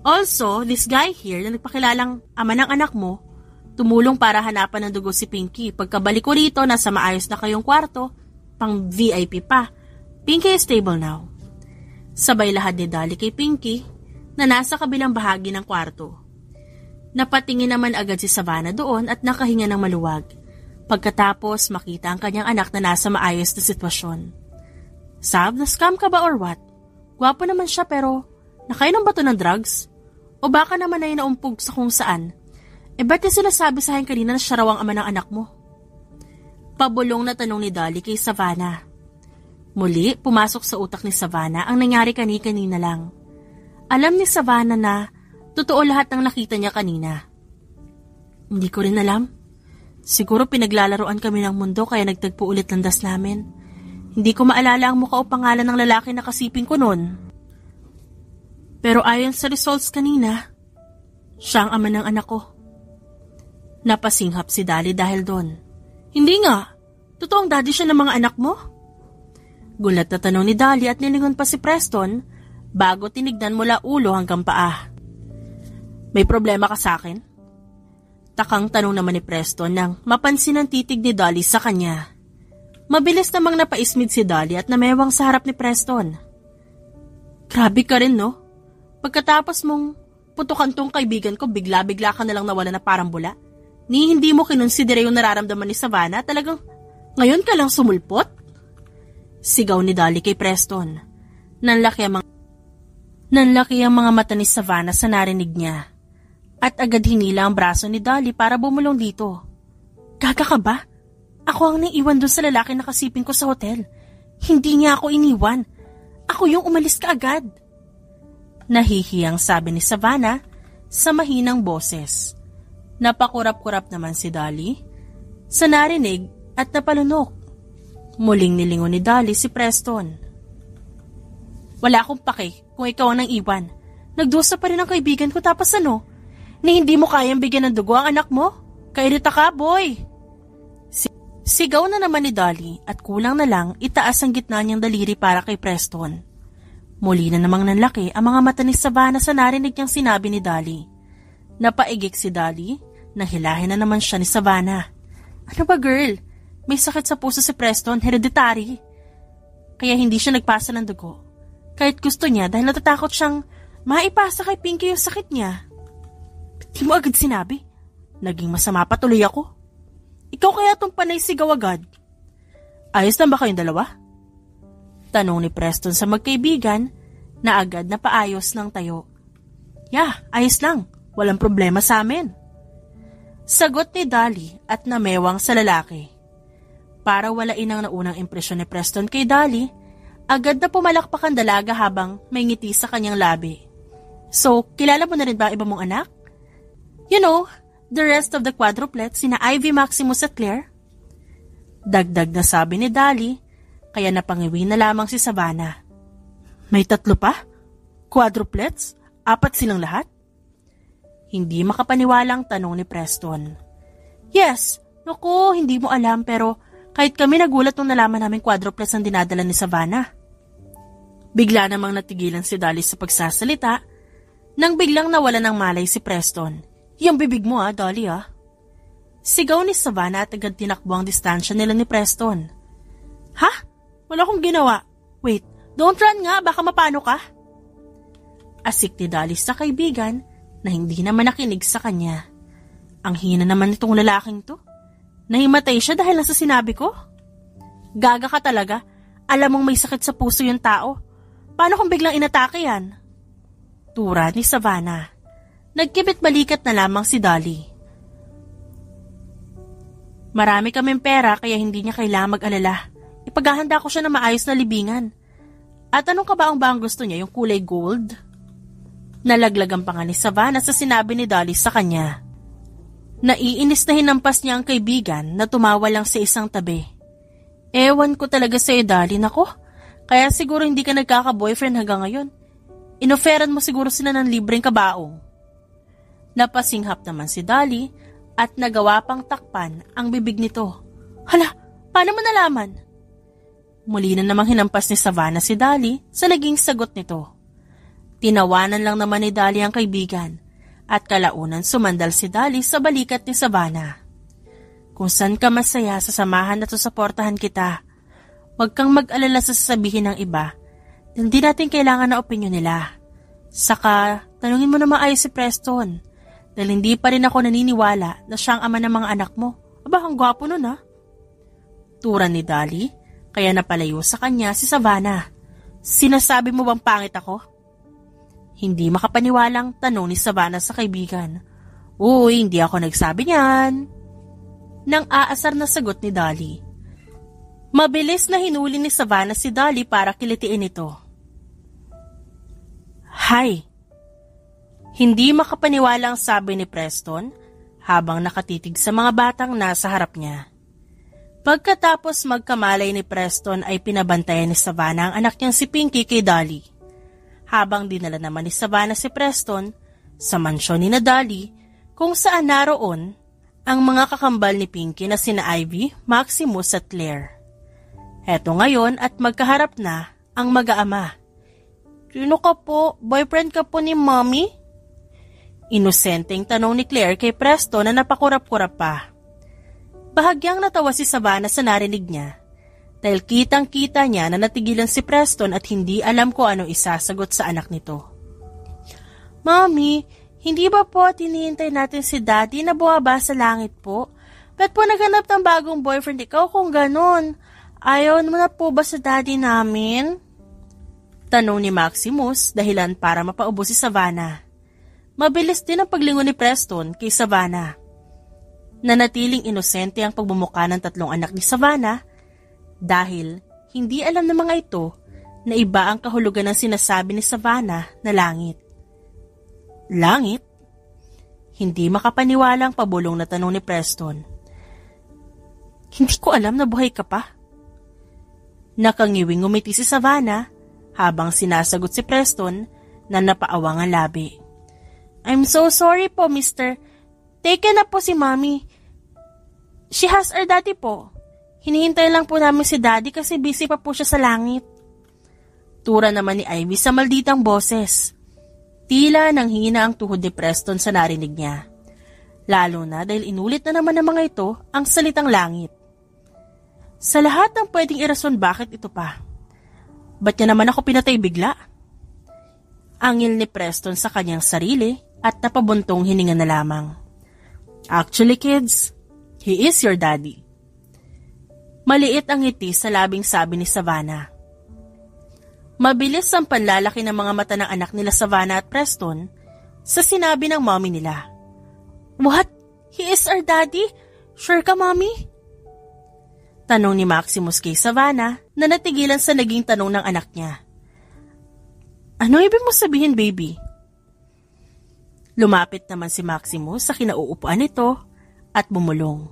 Also, this guy here na nagpakilalang ama ng anak mo, tumulong para hanapan ng dugo si Pinky. Pagkabalik ko rito, nasa maayos na kayong kwarto, pang VIP pa. Pinky is stable now. Sabay lahat ni Dolly kay Pinky na nasa kabilang bahagi ng kwarto. Napatingin naman agad si Savannah doon at nakahinga ng maluwag. Pagkatapos makita ang kanyang anak na nasa maayos na sitwasyon. Sav, na-scam ka ba or what? Gwapo naman siya pero nakainom ba to ng drugs? O baka naman ay naumpog sa kung saan? Ba't yung sinasabi sa akin kanina na siya raw ang ama ng anak mo? Pabulong na tanong ni Dolly kay Savannah. Muli, pumasok sa utak ni Savannah ang nangyari kanina lang. Alam ni Savannah na totoo lahat ng nakita niya kanina. Hindi ko rin alam. Siguro pinaglalaroan kami ng mundo kaya nagtagpo ulit ng das namin. Hindi ko maalala ang mukha o pangalan ng lalaki na kasiping ko noon. Pero ayon sa results kanina, siya ang ama ng anak ko. Napasinghap si Dolly dahil doon. Hindi nga. Totoong daddy siya ng mga anak mo? Gulat na tanong ni Dolly at nilingon pa si Preston bago tinignan mula ulo hanggang paa. May problema ka sa akin? Takang tanong naman ni Preston nang mapansin ang titig ni Dolly sa kanya. Mabilis namang napaismid si Dolly at namewang sa harap ni Preston. Grabe ka rin, no? Pagkatapos mong putukan tong kaibigan ko, bigla-bigla ka nalang nawala na parang bula. Ni hindi mo kinonsidere yung nararamdaman ni Savannah, talagang ngayon ka lang sumulpot? Sigaw ni Dolly kay Preston. Nanlaki ang mga mata ni Savannah sa narinig niya. At agad hinila ang braso ni Dolly para bumulong dito. Gaga ka ba? Ako ang naiwan doon sa lalaki na kasipin ko sa hotel. Hindi niya ako iniwan. Ako yung umalis ka agad. Nahihiyang sabi ni Savannah sa mahinang boses. Napakurap-kurap naman si Dolly sa narinig at napalunok. Muling nilingon ni Dolly si Preston. Wala akong pake kung ikaw ang nang iwan. Nagdusa pa rin ang kaibigan ko tapos ano? Ni hindi mo kayang bigyan ng dugo ang anak mo? Kairita ka, boy! Sigaw na naman ni Dolly at kulang na lang itaas ang gitna niyang daliri para kay Preston. Muli na namang nanlaki ang mga mata ni Savannah sa narinig niyang sinabi ni Dolly. Napaigik si Dolly, nahilahin na naman siya ni Savannah. Ano ba girl? May sakit sa puso si Preston, hereditary. Kaya hindi siya nagpasa ng dugo. Kahit gusto niya dahil natatakot siyang maipasa kay Pinky yung sakit niya. Di mo agad sinabi? Naging masama pa tuloy ako. Ikaw kaya tong panay sigaw agad? Ayos lang ba kayong dalawa? Tanong ni Preston sa magkaibigan na agad na paayos ng tayo. Yeah, ayos lang. Walang problema sa amin. Sagot ni Dolly at namewang sa lalaki. Para walain ang naunang impresyon ni Preston kay Dolly, agad na pumalakpak ang dalaga habang may ngiti sa kanyang labi. So, kilala mo na rin ba ang iba mong anak? You know, the rest of the quadruplets, sina Ivy, Maximus at Claire? Dagdag na sabi ni Dolly, kaya napangiwi na lamang si Savannah. May 3 pa? Quadruplets? 4 silang lahat? Hindi makapaniwalang tanong ni Preston. Yes, naku, hindi mo alam pero kahit kami nagulat nung nalaman namin quadruplets ang dinadala ni Savannah. Bigla namang natigilan si Dolly sa pagsasalita nang biglang nawala ng malay si Preston. Yung bibig mo Dolly Sigaw ni Savannah at agad tinakbo ang distansya nila ni Preston. Ha? Wala akong ginawa. Wait, don't run nga, baka mapano ka? Asik ni Dolly sa kaibigan na hindi naman nakinig sa kanya. Ang hina naman nitong lalaking to. Nahimatay siya dahil lang sa sinabi ko? Gaga ka talaga. Alam mong may sakit sa puso yung tao. Paano kung biglang inatake yan? Tura ni Savannah. Nagkibit balikat na lamang si Dolly. Marami kaming pera kaya hindi niya kailangang mag-alala. Ipaghahanda ko siya na maayos na libingan. At anong kabaong ba ang gusto niya, yung kulay gold? Nalaglagan pa nga ni Savannah sa sinabi ni Dolly sa kanya. Naiinis na hinampas niya ang kaibigan na tumawa lang sa isang tabi. Ewan ko talaga sa'yo, Dolly, nako. Kaya siguro hindi ka nagkaka-boyfriend hanggang ngayon. Inoferan mo siguro sila ng libreng kabaong. Napasinghap naman si Dolly at nagawa pang takpan ang bibig nito. Hala, paano mo nalaman? Muli na namang hinampas ni Savannah si Dolly sa naging sagot nito. Tinawanan lang naman ni Dolly ang kaibigan at kalaunan sumandal si Dolly sa balikat ni Savannah. Kung saan ka masaya, sasamahan at susuportahan kita. Huwag kang mag-alala sa sasabihin ng iba. Hindi natin kailangan na opinyon nila. Saka, tanungin mo na maayos si Preston. Dahil hindi pa rin ako naniniwala na siyang ama ng mga anak mo. Aba, ang gwapo nun Turan ni Dolly, kaya napalayo sa kanya si Savannah. Sinasabi mo bang pangit ako? Hindi makapaniwalang tanong ni Savannah sa kaibigan. Uy, hindi ako nagsabi niyan. Nang aasar na sagot ni Dolly. Mabilis na hinuli ni Savannah si Dolly para kilitiin ito. Hi. Hindi makapaniwalang sabi ni Preston habang nakatitig sa mga batang nasa harap niya. Pagkatapos magkamalay ni Preston ay pinabantayan ni Savannah ang anak niyang si Pinky kay Dolly. Habang dinala naman ni Savannah si Preston sa mansyon ni na Dolly kung saan naroon ang mga kakambal ni Pinky na sina Ivy, Maximus at Claire. Heto ngayon at magkaharap na ang mag-aama. Sino ka po? Boyfriend ka po ni Mommy? Inosenteng tanong ni Claire kay Preston na napakurap-kurap pa. Bahagyang natawa si Savannah sa narinig niya dahil kitang-kita niya na natigilan si Preston at hindi alam kung ano isasagot sa anak nito. Mommy, hindi ba po hinihintay natin si Daddy na bumaba sa langit po? Ba't po naghanap ng bagong boyfriend ikaw kung ganon? Ayaw mo na po ba sa Daddy namin? Tanong ni Maximus dahilan para mapaubo si Savannah. Mabilis din ang paglingon ni Preston kay Savannah. Nanatiling inosente ang pagbumuka ng 3 anak ni Savannah dahil hindi alam ng mga ito na iba ang kahulugan ng sinasabi ni Savannah na langit. Langit? Hindi makapaniwalang pabulong na tanong ni Preston. Hindi ko alam na buhay ka pa. Nakangiwing ngumiti si Savannah habang sinasagot si Preston na napaawang ang labi. I'm so sorry po, mister. Taken na po si Mommy. She has our daddy po. Hinihintay lang po namin si Daddy kasi busy pa po siya sa langit. Tura naman ni Ivy sa malditang boses. Tila nang hina ang tuhod ni Preston sa narinig niya. Lalo na dahil inulit na naman ng mga ito ang salitang langit. Sa lahat ng pwedeng irason bakit ito pa? Ba't niya naman ako pinatay bigla? Angil ni Preston sa kanyang sarili at napabuntong hininga na lamang. Actually kids, he is your daddy. Maliit ang ngiti sa labing sabi ni Savannah. Mabilis ang panlalaki ng mga mata ng anak nila Savannah at Preston sa sinabi ng mommy nila. What? He is our daddy? Sure ka, mommy? Tanong ni Maximus kay Savannah na natigilan sa naging tanong ng anak niya. Ano ibig mo sabihin, baby? Lumapit naman si Maximus sa kinauupuan nito at bumulong.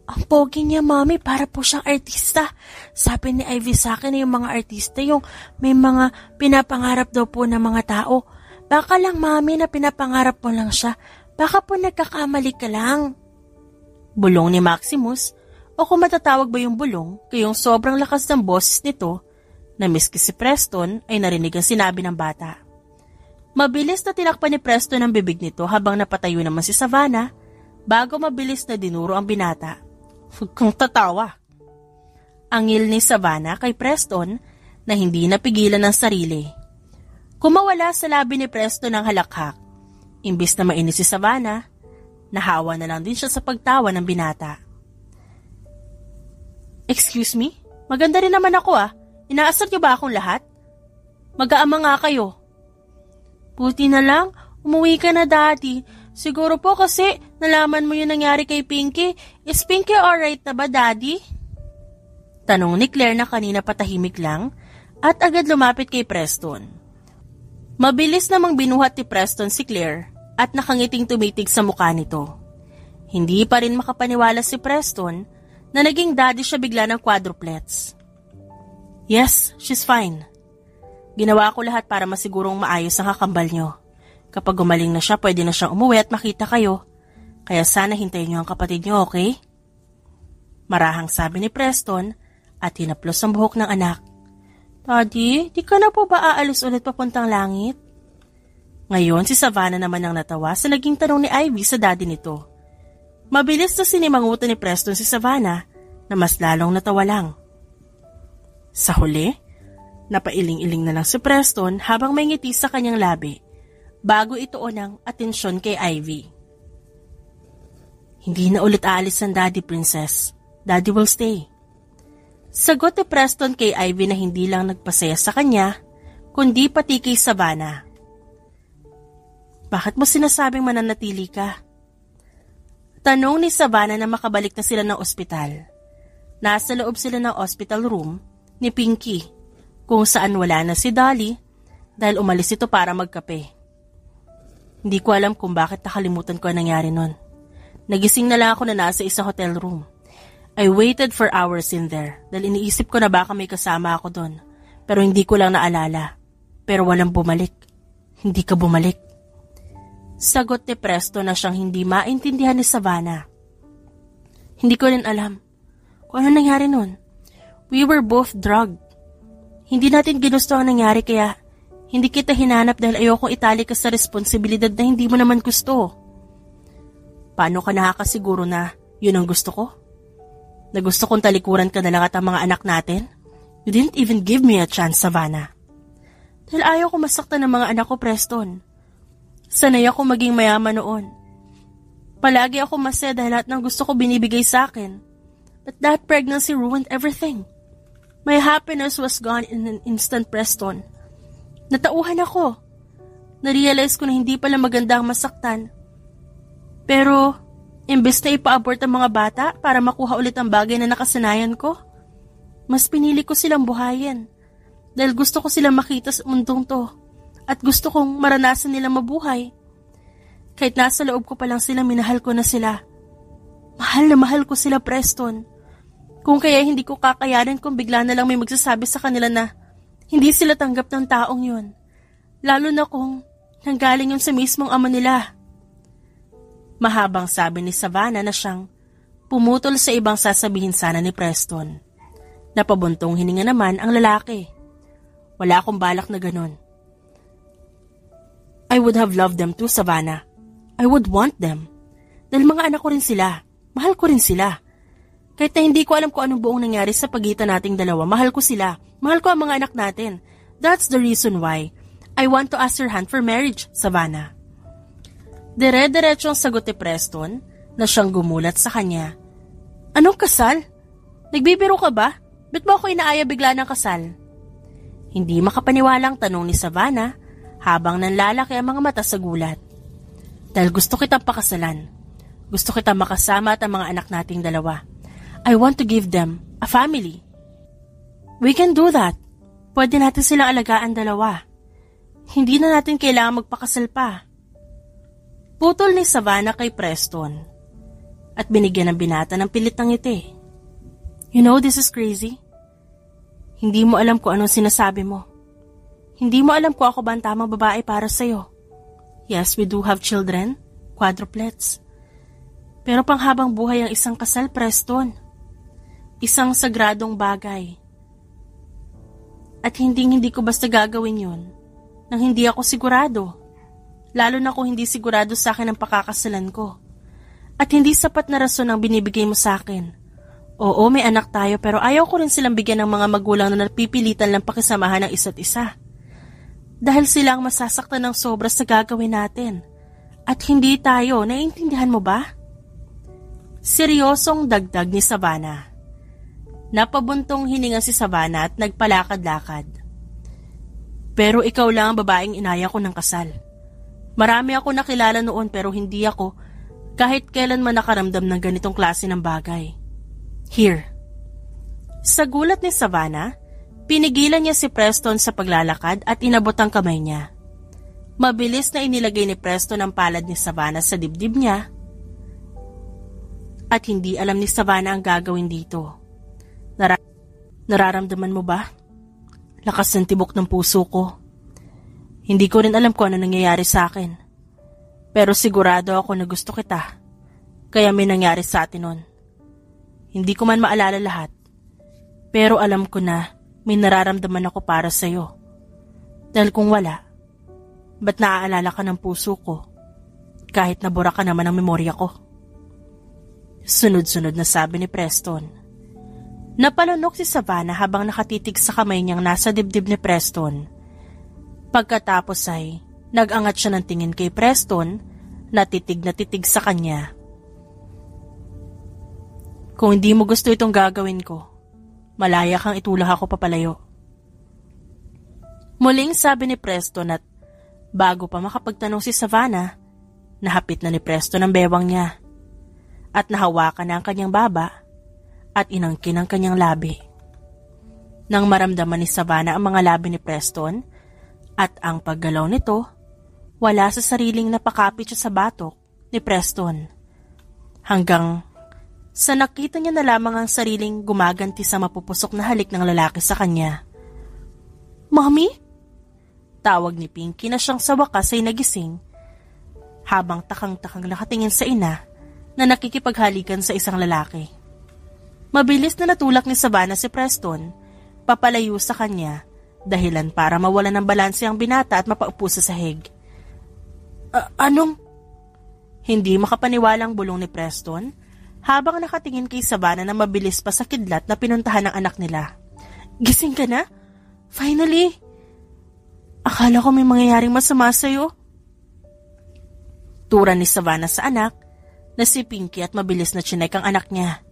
Ang pogi niya, Mami, para po siyang artista. Sabi ni Ivy sa akin na yung mga artista, yung may mga pinapangarap daw po ng mga tao. Baka lang, Mami, na pinapangarap mo lang siya. Baka po nagkakamali ka lang. Bulong ni Maximus, o kung matatawag ba yung bulong, kayong sobrang lakas ng boses nito, na miski si Preston ay narinig ang sinabi ng bata. Mabilis na tinakpan ni Preston ang bibig nito habang napatayo naman si Savannah, bago mabilis na dinuro ang binata. Huwag kang tatawa. Angil ni Savannah kay Preston na hindi napigilan ng sarili. Kumawala sa labi ni Preston ang halakhak. Imbis na mainis si Savannah, nahawa na lang din siya sa pagtawa ng binata. Excuse me? Maganda rin naman ako ah. Inaasar niyo ba akong lahat? Mag-aama nga kayo. Buti na lang, umuwi ka na, Daddy. Siguro po kasi nalaman mo yung nangyari kay Pinky. Is Pinky alright na ba, Daddy? Tanong ni Claire na kanina patahimik lang at agad lumapit kay Preston. Mabilis namang binuhat ni Preston si Claire at nakangiting tumitig sa mukha nito. Hindi pa rin makapaniwala si Preston na naging daddy siya bigla ng quadruplets. Yes, she's fine. Ginawa ko lahat para masigurong maayos ang kakambal niyo. Kapag gumaling na siya, pwede na siyang umuwi at makita kayo. Kaya sana hintayin niyo ang kapatid niyo, okay? Marahang sabi ni Preston at hinaplos ang buhok ng anak. Daddy, di ka na po ba aalis ulit papuntang langit? Ngayon, si Savannah naman ang natawa sa naging tanong ni Ivy sa daddy nito. Mabilis na sinimangutan ni Preston si Savannah na mas lalong natawa lang. Sa huli, napailing-iling na lang si Preston habang may ngiti sa kanyang labi bago ituon ang atensyon kay Ivy. Hindi na ulit aalis ang Daddy, Princess. Daddy will stay. Sagot ni Preston kay Ivy na hindi lang nagpasaya sa kanya, kundi pati kay Savannah. Bakit mo sinasabing mananatili ka? Tanong ni Savannah na makabalik na sila ng ospital. Nasa loob sila ng hospital room ni Pinky, kung saan wala na si Dolly dahil umalis ito para magkape. Hindi ko alam kung bakit nakalimutan ko ang nangyari nun. Nagising na lang ako na nasa isang hotel room. I waited for hours in there dahil iniisip ko na baka may kasama ako doon. Pero hindi ko lang naalala. Pero walang bumalik. Hindi ka bumalik. Sagot ni Preston na siyang hindi maintindihan ni Savannah. Hindi ko rin alam kung ano nangyari nun. We were both drugged. Hindi natin ginusto ang nangyari kaya hindi kita hinanap dahil ayokong itali ka sa responsibilidad na hindi mo naman gusto. Paano ka nakakasiguro na yun ang gusto ko? Na gusto kong talikuran ka na lang at ang mga anak natin? You didn't even give me a chance, Savannah. Dahil ayaw ko masaktan ng mga anak ko, Preston. Sanay ako maging mayaman noon. Palagi ako masaya dahil lahat ng gusto ko binibigay sa akin. But that pregnancy ruined everything. My happiness was gone in an instant, Preston. Natauhan ako. Narealize ko na hindi pala maganda ang masaktan. Pero, imbes na ipa-abort ang mga bata para makuha ulit ang bagay na nakasanayan ko, mas pinili ko silang buhayin. Dahil gusto ko silang makita sa mundong to. At gusto kong maranasan nilang mabuhay. Kahit nasa loob ko pa lang sila, minahal ko na sila. Mahal na mahal ko sila, Preston. Kung kaya hindi ko kakayanin kung bigla na lang may magsasabi sa kanila na hindi sila tanggap ng taong yun. Lalo na kung nanggaling yun sa mismong ama nila. Mahabang sabi ni Savannah na siyang pumutol sa ibang sasabihin sana ni Preston. Napabuntong hininga naman ang lalaki. Wala akong balak na ganun. I would have loved them too, Savannah. I would want them. Dahil mga anak ko rin sila. Mahal ko rin sila. Kahit na hindi ko alam kung anong buong nangyari sa pagitan nating dalawa, mahal ko sila. Mahal ko ang mga anak natin. That's the reason why I want to ask your hand for marriage, Savannah. Dire-diretso ang sagot ni Preston na siyang gumulat sa kanya. Anong kasal? Nagbibiro ka ba? Ba't mo ako inaaya bigla ng kasal? Hindi makapaniwalang tanong ni Savannah habang nanlalaki ang mga mata sa gulat. Dahil gusto kitang pakasalan. Gusto kitang makasama at ang mga anak nating dalawa. I want to give them a family. We can do that. Pwede natin silang alagaan dalawa. Hindi na natin kailangan magpakasal pa. Putol ni Savannah kay Preston. at binigyan ng binata ng pilit ng ngiti. You know, this is crazy. Hindi mo alam kung anong sinasabi mo. Hindi mo alam kung ako ba ang tamang babae para sa'yo. Yes, we do have children, quadruplets. Pero panghabang buhay ang isang kasal, Preston. Isang sagradong bagay. At hindi ko basta gagawin yun nang hindi ako sigurado. Lalo na kung hindi sigurado sa akin ang pakakasalan ko. At hindi sapat na rason ang binibigay mo sa akin. Oo, may anak tayo pero ayaw ko rin silang bigyan ng mga magulang na napipilitan lang pakisamahan ng isa't isa. Dahil sila ang masasaktan ng sobra sa gagawin natin. At hindi tayo, naiintindihan mo ba? Seryosong dagdag ni Savannah. Napabuntong hininga si Savannah at nagpalakad-lakad. Pero ikaw lang ang babaeng inaya ko ng kasal. Marami ako nakilala noon pero hindi ako kahit kailan man nakaramdam ng ganitong klase ng bagay. Here. Sa gulat ni Savannah, pinigilan niya si Preston sa paglalakad at inabot ang kamay niya. Mabilis na inilagay ni Preston ang palad ni Savannah sa dibdib niya at hindi alam ni Savannah ang gagawin dito. Nararamdaman mo ba? Lakas ng tibok ng puso ko. Hindi ko rin alam kung ano nangyayari sa akin. Pero sigurado ako na gusto kita. Kaya may nangyari sa atin nun. Hindi ko man maalala lahat. Pero alam ko na may nararamdaman ako para sa'yo. Dahil kung wala, ba't naaalala ka ng puso ko? Kahit nabura ka naman ang memorya ko. Sunod-sunod na sabi ni Preston. Napalunok si Savannah habang nakatitig sa kamay niyang nasa dibdib ni Preston. Pagkatapos ay nag-angat siya ng tingin kay Preston na titig sa kanya. Kung hindi mo gusto itong gagawin ko, malaya kang itulak ako papalayo. Muling sabi ni Preston at bago pa makapagtanong si Savannah, nahapit na ni Preston ang bewang niya at nahawakan na ang kanyang baba at inangkin ang kanyang labi. Nang maramdaman ni Savannah ang mga labi ni Preston at ang paggalaw nito, wala sa sariling napakapit siya sa batok ni Preston. Hanggang sa nakita niya na lamang ang sariling gumaganti sa mapupusok na halik ng lalaki sa kanya. Mommy? Tawag ni Pinky na siyang sa wakas ay nagising habang takang-takang nakatingin sa ina na nakikipaghalikan sa isang lalaki. Mabilis na natulak ni Savannah si Preston papalayo sa kanya dahilan para mawalan ng balanse ang binata at mapaupo sa sahig. Anong? Hindi makapaniwalang bulong ni Preston habang nakatingin kay Savannah na mabilis pa sa kidlat na pinuntahan ng anak nila. Gising ka na? Finally! Akala ko may mangyayaring masama sa'yo. Turan ni Savannah sa anak na si Pinky at mabilis na chinek ang anak niya.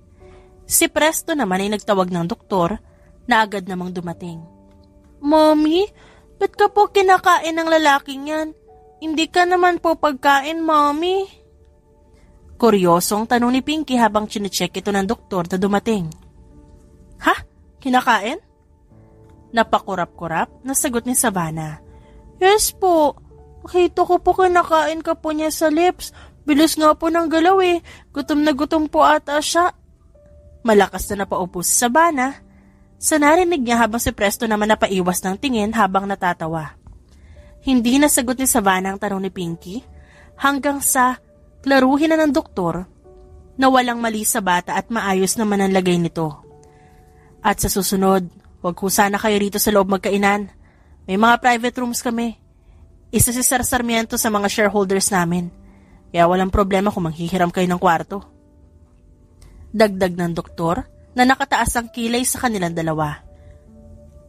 Si Preston naman ay nagtawag ng doktor na agad namang dumating. Mommy, ba't ka po kinakain ng lalaking yan? Hindi ka naman po pagkain, Mommy. Kuryosong tanong ni Pinky habang chinecheck ito ng doktor na dumating. Ha? Kinakain? Napakurap-kurap na sagot ni Savannah. Yes po. Nakita ko po kinakain ka po niya sa lips. Bilis nga po ng galaw eh. Gutom na gutom po ata siya. Malakas na napaupo si Savannah. Sa narinig niya habang si Presto naman napaiwas ng tingin habang natatawa. Hindi nasagot ni Savannah ang tanong ni Pinky hanggang sa klaruhin na ng doktor na walang mali sa bata at maayos naman ang lagay nito. At sa susunod, huwag ko sana kayo rito sa loob magkainan. May mga private rooms kami. Isa si Sir Sarmiento sa mga shareholders namin. Kaya walang problema kung manghihiram kayo ng kwarto. Dagdag ng doktor na nakataas ang kilay sa kanilang dalawa.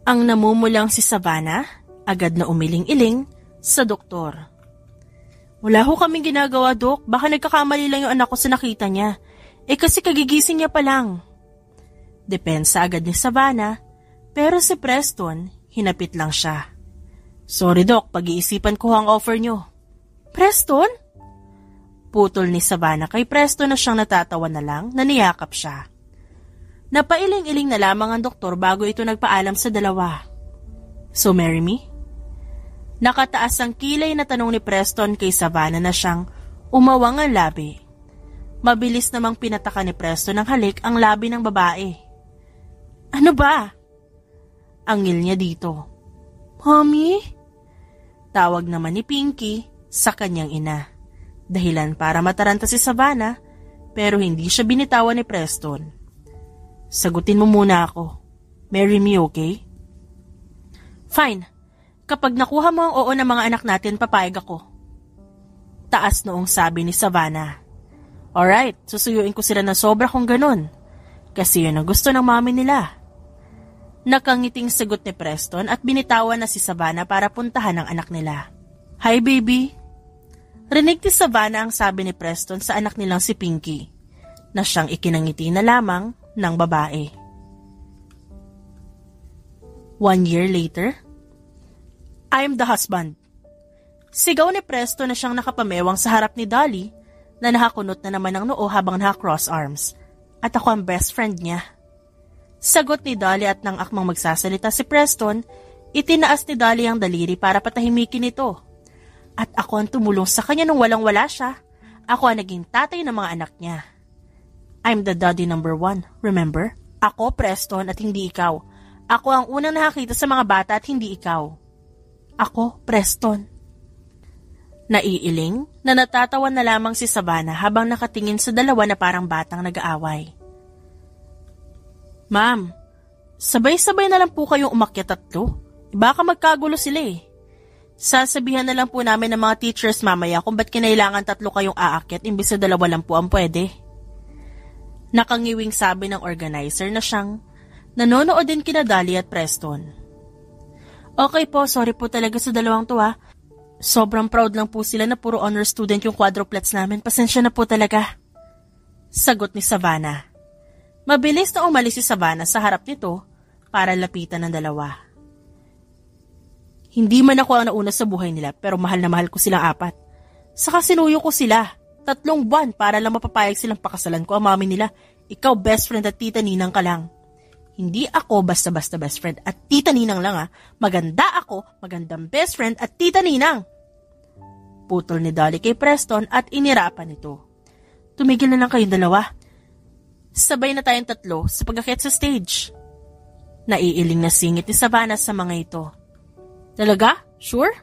Ang namumulang si Savannah agad na umiling-iling sa doktor. Wala ho kaming ginagawa, Dok. Baka nagkakamali lang yung anak ko sa nakita niya. Kasi kagigising niya pa lang. Depensa agad ni Savannah, pero si Preston, hinapit lang siya. Sorry, Dok. Pag-iisipan ko ang offer niyo. Preston? Putol ni Savannah kay Preston na siyang natatawa na lang na niyakap siya. Napailing-iling na lamang ang doktor bago ito nagpaalam sa dalawa. So marry me? Nakataas ang kilay na tanong ni Preston kay Savannah na siyang umawang ang labi. Mabilis namang pinataka ni Preston ng halik ang labi ng babae. Ano ba? Angil niya dito. Mommy? Tawag naman ni Pinky sa kanyang ina. Dahilan para mataranta si Savannah pero hindi siya binitawan ni Preston. Sagutin mo muna ako. Marry me, okay? Fine. Kapag nakuha mo ang oo ng mga anak natin, papayag ako. Taas noong sabi ni Savannah. Alright, susuyuin ko sila ng sobra kung ganun. Kasi yun ang gusto ng mami nila. Nakangiting sagot ni Preston at binitawan na si Savannah para puntahan ang anak nila. Hi baby. Rinig ni Savannah ang sabi ni Preston sa anak nilang si Pinky, na siyang ikinangiti na lamang ng babae. 1 year later, I'm the husband. Sigaw ni Preston na siyang nakapamewang sa harap ni Dolly na nakakunot na naman ng noo habang naka-cross arms, at ako ang best friend niya. Sagot ni Dolly at nang akmang magsasalita si Preston, itinaas ni Dolly ang daliri para patahimikin ito. At ako ang tumulong sa kanya nung walang-wala siya. Ako ang naging tatay ng mga anak niya. I'm the daddy number 1, remember? Ako, Preston, at hindi ikaw. Ako ang unang nakakita sa mga bata at hindi ikaw. Ako, Preston. Naiiling na natatawa na lamang si Savannah habang nakatingin sa dalawa na parang batang nag-aaway. Ma'am, sabay-sabay na lang po kayong umakyat tatlo. Baka magkagulo sila eh. Sasabihan na lang po namin ng mga teachers mamaya kung ba't kinailangan tatlo kayong aakyat imbis na dalawa lang po ang pwede. Nakangiwing sabi ng organizer na siyang nanonood din kina Dolly at Preston. Okay po, sorry po talaga sa dalawang to ha. Sobrang proud lang po sila na puro honor student yung quadruplets namin. Pasensya na po talaga. Sagot ni Savannah. Mabilis na umalis si Savannah sa harap nito para lapitan ng dalawa. Hindi man ako ang nauna sa buhay nila pero mahal na mahal ko silang 4. Saka sinuyo ko sila. 3 buwan para lang mapapayag silang pakasalan ko ang mami nila. Ikaw best friend at tita Ninang ka lang. Hindi ako basta-basta best friend at tita Ninang lang ha. Maganda ako, magandang best friend at tita Ninang. Putol ni Dolly kay Preston at inirapan nito. Tumigil na lang kayong dalawa. Sabay na tayong 3 sa pag-akyat sa stage. Naiiling na singit ni Savannah sa mga ito. Talaga? Sure?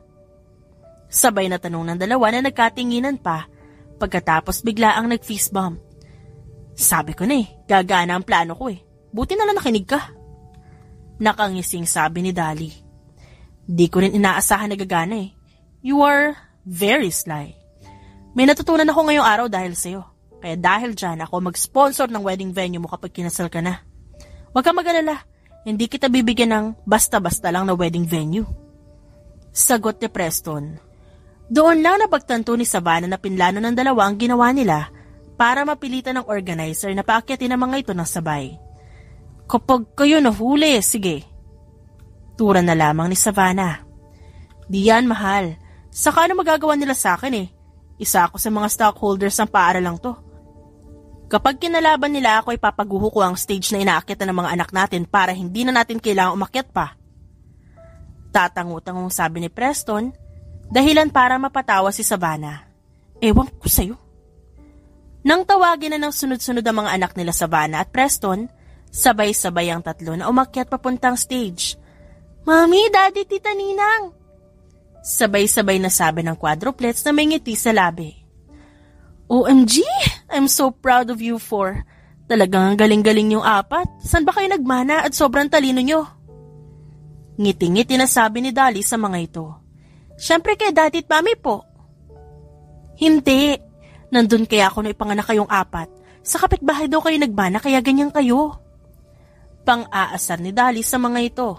Sabay na tanong ng dalawa na nagkatinginan pa pagkatapos bigla ang nag-fist bump. Sabi ko na gagana ang plano ko Buti na lang nakinig ka. Nakangising sabi ni Dolly. Di ko rin inaasahan na gagana You are very sly. May natutunan ako ngayong araw dahil sa'yo. Kaya dahil dyan ako mag-sponsor ng wedding venue mo kapag kinasal ka na. Huwag kang mag-alala. Hindi kita bibigyan ng basta-basta lang na wedding venue. Sagot ni Preston. Doon lang napagtanto ni Savannah na pinlano ng dalawa ang ginawa nila para mapilitan ng organizer na paakyatin ang mga ito ng sabay. Kapag kayo nahuli, sige. Tura na lamang ni Savannah. Di yan, mahal. Saka ano magagawa nila sa akin Isa ako sa mga stockholders ng paaralang to. Kapag kinalaban nila ako, ipapaguho ko ang stage na inaakyatan ng mga anak natin para hindi na natin kailangang umakyat pa. Tatango-tangong sabi ni Preston, dahilan para mapatawa si Savannah. Ewan ko sa'yo. Nang tawagin na ng sunod-sunod ang mga anak nila Savannah at Preston, sabay-sabay ang 3 na umakyat papuntang stage. Mami, Daddy, Tita Ninang! Sabay-sabay na sabi ng quadruplets na may ngiti sa labi. OMG! I'm so proud of you 4. Talagang galing-galing yung 4. San ba kayo nagmana at sobrang talino nyo? Ngiti-ngiti na sabi ni Dolly sa mga ito. Siyempre kay Daddy at Mami po. Hindi. Nandun kaya ako na ipanganak kayong 4. Sa kapitbahay daw kayo nagmana kaya ganyan kayo. Pang-aasar ni Dolly sa mga ito.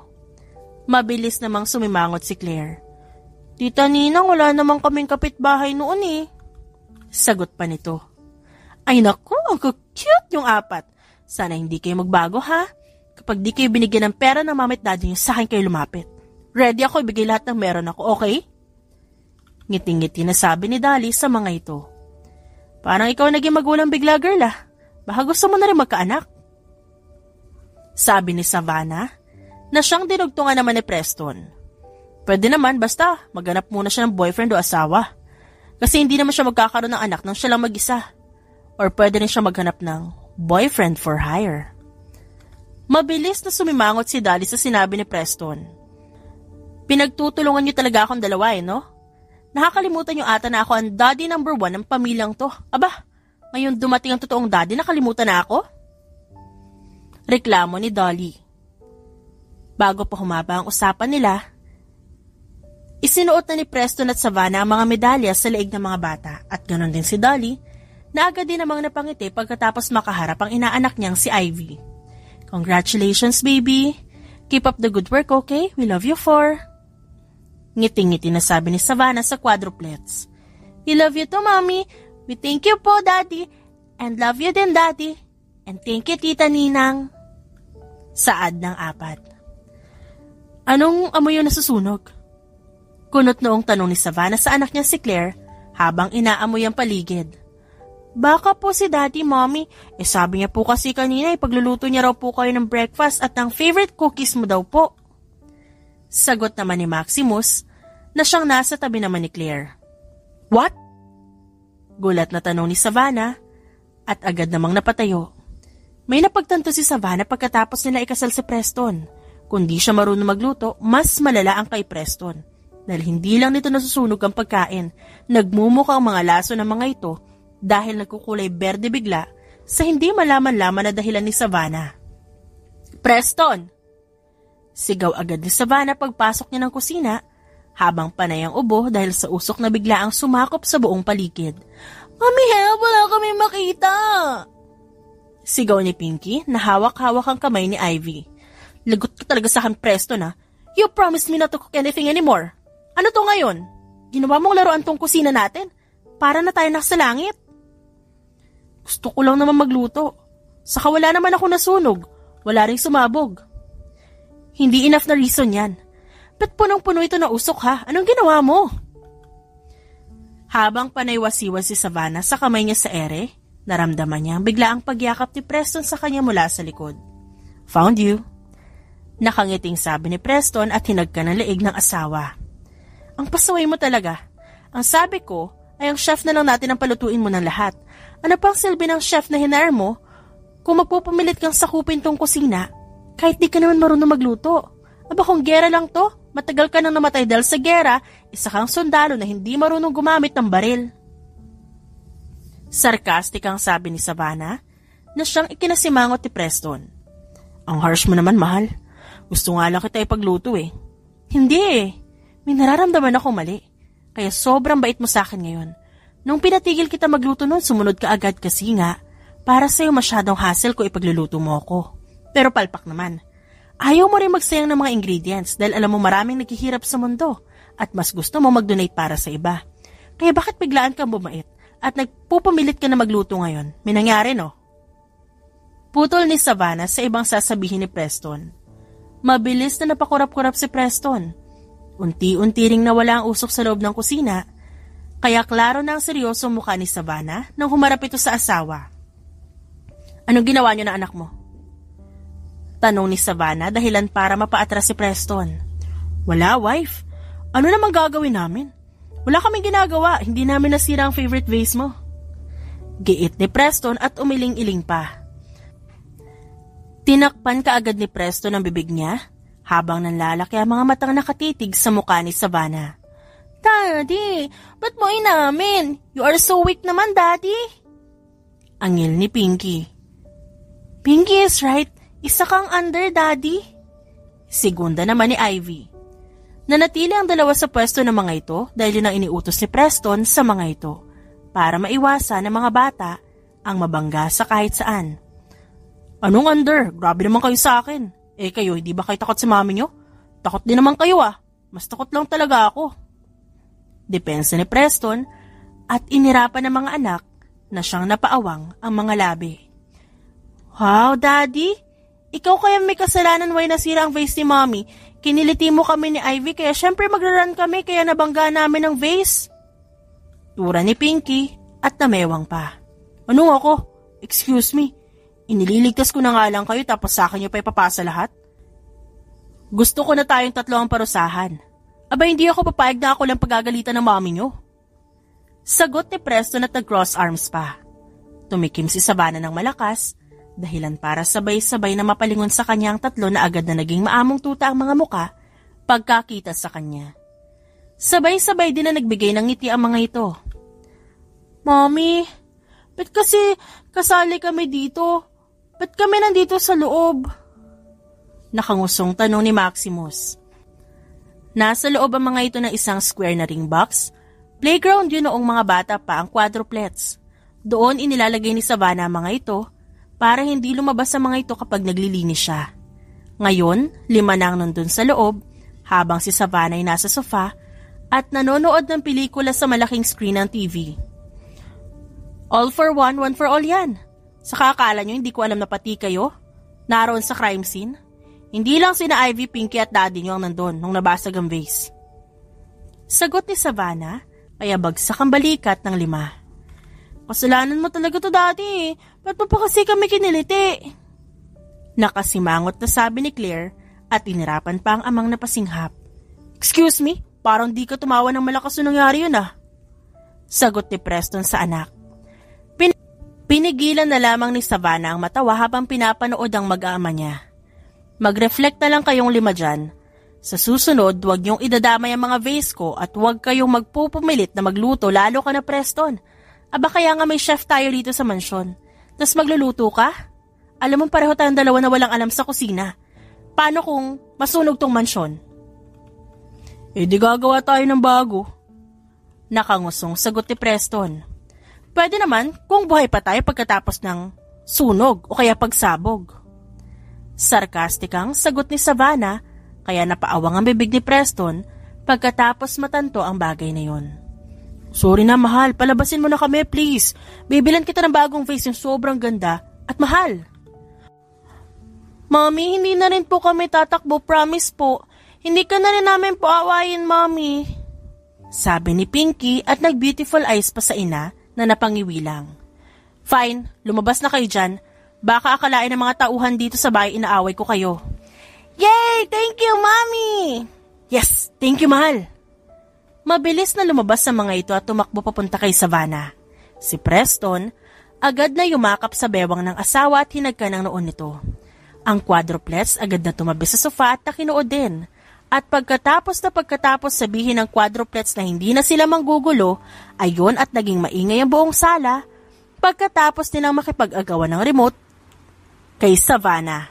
Mabilis namang sumimangot si Claire. Tita Ninang, wala namang kaming kapitbahay noon Sagot pa nito. Ay naku, ang cute yung 4. Sana hindi kayo magbago ha. Kapag di kayo binigyan ng pera ng mami at daddy niyo, sa akin kayo lumapit. Ready ako ibigay lahat ng meron ako, okay? Ngiti-ngiti na sabi ni Dolly sa mga ito. Parang ikaw naging magulang bigla girl Baka gusto mo na rin magkaanak. Sabi ni Savannah na siyang dinugtungan naman ni Preston. Pwede naman basta maghanap muna siya ng boyfriend o asawa. Kasi hindi naman siya magkakaroon ng anak nang siya lang mag-isa. or pwede rin siya maghanap ng boyfriend for hire. Mabilis na sumimangot si Dolly sa sinabi ni Preston. Pinagtutulungan niyo talaga akong dalawa no? Nakakalimutan niyo ata na ako ang daddy number 1 ng pamilyang to. Aba, ngayon dumating ang totoong daddy, nakalimutan na ako? Reklamo ni Dolly. Bago pa humaba ang usapan nila, isinuot na ni Preston at Savannah ang mga medalya sa leeg ng mga bata at ganon din si Dolly na agad din namang napangiti pagkatapos makaharap ang inaanak niyang si Ivy. Congratulations, baby! Keep up the good work, okay? We love you for... Ngiting-ngiti na sabi ni Savannah sa quadruplets. We love you too, Mommy. We thank you po, Daddy. And love you din, Daddy. And thank you, Tita Ninang. Saad ng 4. Anong amoy yung nasusunog? Kunot noong tanong ni Savannah sa anak niya si Claire habang inaamoy ang paligid. Baka po si Daddy, Mommy. Sabi niya po kasi kanina ipagluluto niya raw po kayo ng breakfast at ang favorite cookies mo daw po. Sagot naman ni Maximus na siyang nasa tabi naman ni Claire. What? Gulat na tanong ni Savannah at agad namang napatayo. May napagtanto si Savannah pagkatapos nila ikasal si Preston. Kung di siya marunong magluto, mas malala ang kay Preston. Dahil hindi lang nito nasusunog ang pagkain, nagmumukha ang mga laso ng mga ito dahil nagkukulay berde bigla sa hindi malaman-laman na dahilan ni Savannah. Preston! Sigaw agad ni Savannah pagpasok niya ng kusina habang panay ang ubo dahil sa usok na bigla ang sumakop sa buong paligid. Mami, help! Wala kami makita! Sigaw ni Pinky na hawak-hawak ang kamay ni Ivy. Lagot ka talaga sa akin, Preston, ha? You promised me not to cook anything anymore. Ano to ngayon? Ginawa mong laruan tong kusina natin? Para na tayo nasa langit. Gusto ko lang naman magluto. Saka wala naman ako nasunog. Wala ring sumabog. Hindi enough na reason yan. Ba't punong-puno ito na usok, ha? Anong ginawa mo? Habang panay-wasiwas si Savannah sa kamay niya sa ere, naramdaman niya bigla ang pagyakap ni Preston sa kanya mula sa likod. Found you. Nakangiting sabi ni Preston at hinagka ng leeg ng asawa. Ang pasaway mo talaga. Ang sabi ko ay ang chef na lang natin ang palutuin mo ng lahat. Ano pang silbi ng chef na hinire mo kung magpupumilit kang sakupin tong kusina kahit di ka naman marunong magluto? Aba kung gera lang to, matagal ka nang namatay dahil sa gera, isa kang sundalo na hindi marunong gumamit ng baril. Sarcastic ang sabi ni Savannah na siyang ikinasimangot ni Preston. Ang harsh mo naman, mahal. Gusto nga lang kita ipagluto eh. Hindi eh. May nararamdaman ako mali. Kaya sobrang bait mo sa akin ngayon. Nung pinatigil kita magluto noon, sumunod ka agad kasi nga, para sa'yo masyadong hassle ko ipagluluto mo ako. Pero palpak naman. Ayaw mo rin magsayang ng mga ingredients dahil alam mo maraming naghihirap sa mundo at mas gusto mo mag-donate para sa iba. Kaya bakit biglaan kang bumait at nagpupumilit ka na magluto ngayon? May nangyari no? Putol ni Savannah sa ibang sasabihin ni Preston. Mabilis na napakurap-kurap si Preston. Unti-unti ring nawala ang usok sa loob ng kusina, kaya klaro na ang seryoso mukha ni Savannah nang humarap ito sa asawa. Anong ginawa niyo na anak mo? Tanong ni Savannah dahilan para mapaatras si Preston. Wala, wife. Ano namang gagawin namin? Wala kaming ginagawa, hindi namin nasira ang favorite vase mo. Giit ni Preston at umiling-iling pa. Tinakpan kaagad ni Preston ang bibig niya habang nanlalaki ang mga matang nakatitig sa mukha ni Savannah. Daddy, ba't mo inamin? You are so weak naman, Daddy. Angil ni Pinky. Pinky is right. Isa kang under, Daddy. Segunda naman ni Ivy. Nanatili ang dalawa sa pwesto ng mga ito dahil yun ang iniutos ni Preston sa mga ito para maiwasan ng mga bata ang mabangga sa kahit saan. Anong under? Grabe naman kayo sa akin. Kayo, hindi ba kayo takot sa mami nyo? Takot din naman kayo ah. Mas takot lang talaga ako. Depensa ni Preston at inirapan ng mga anak na siyang napaawang ang mga labi. Wow, Daddy! Ikaw kaya may kasalanan why nasira ang vase ni Mommy. Kiniliti mo kami ni Ivy kaya syempre magraran kami kaya nabangga namin ang vase. Tura ni Pinky at namewang pa. Ano ako? Excuse me. Inililigtas ko na nga lang kayo tapos sa akin nyo pa ipapasa lahat? Gusto ko na tayong tatlo ang parusahan. Aba hindi ako papayag na ako lang pagagalitan ng mami nyo. Sagot ni Preston at nag-cross arms pa. Tumikim si Savannah ng malakas, dahilan para sabay-sabay na mapalingon sa kanya ang tatlo na agad na naging maamong tuta ang mga muka pagkakita sa kanya. Sabay-sabay din na nagbigay ng ngiti ang mga ito. Mommy, ba't kasi kasali kami dito? Ba't kami nandito sa loob? Nakangusong tanong ni Maximus. Nasa loob ang mga ito ng isang square na ring box. Playground yun noong mga bata pa ang quadruplets. Doon inilalagay ni Savannah ang mga ito para hindi lumabas ang mga ito kapag naglilinis siya. Ngayon, 5 na ang nandun sa loob habang si Savannah ay nasa sofa at nanonood ng pelikula sa malaking screen ng TV. All for one, one for all yan. Saka akala nyo hindi ko alam na pati kayo? Naroon sa crime scene? Hindi lang sina Ivy, Pinky at Daddy nyo ang nandun nung nabasag ang vase. Sagot ni Savannah, kaya bagsak ang balikat ng 5. Kasalanan mo talaga to, Daddy. Ba't mo pa kasi kami kiniliti? Nakasimangot na sabi ni Claire at inirapan pa ang amang napasinghap. Excuse me? Parang di ka tumawa ng malakas na nangyari yun Sagot ni Preston sa anak. Pinigilan na lamang ni Savannah ang matawa habang pinapanood ang mag-aama niya. Mag-reflect na lang kayong 5 dyan. Sa susunod, huwag niyong idadamay ang mga vase ko at huwag kayong magpupumilit na magluto lalo ka na Preston. Aba kaya nga may chef tayo dito sa mansyon. Tas magluluto ka? Alam mo pareho tayong dalawa na walang alam sa kusina. Paano kung masunog tong mansyon? Di gagawa tayo ng bago. Nakangusong sagot ni Preston. Pwede naman kung buhay pa tayo pagkatapos ng sunog o kaya pagsabog. Sarkastikang sagot ni Savannah kaya napaawang ang bibig ni Preston pagkatapos matanto ang bagay na yon. Sorry na mahal, palabasin mo na kami please. Bibilan kita ng bagong vase yung sobrang ganda at mahal. Mommy, hindi na rin po kami tatakbo, promise po. Hindi ka na rin namin po awayin, Mommy. Sabi ni Pinky at nag-beautiful eyes pa sa ina na napangiwilang. Fine, lumabas na kayo dyan. Baka akalain ng mga tauhan dito sa bahay inaaway ko kayo. Yay! Thank you, Mommy! Yes, thank you, mahal. Mabilis na lumabas sa mga ito at tumakbo papunta kay Savannah. Si Preston, agad na yumakap sa bewang ng asawa at hinagka ng noon nito. Ang quadruplets agad na tumabi sa sofa at nakinood din. At pagkatapos sabihin ng quadruplets na hindi na sila manggugulo, ayon at naging maingay ang buong sala, pagkatapos nilang makipag-agawan ng remote kay Savannah.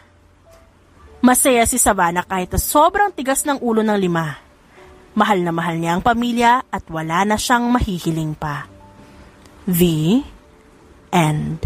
Masaya si Savannah kahit sobrang tigas ng ulo ng 5. Mahal na mahal niya ang pamilya at wala na siyang mahihiling pa. The End.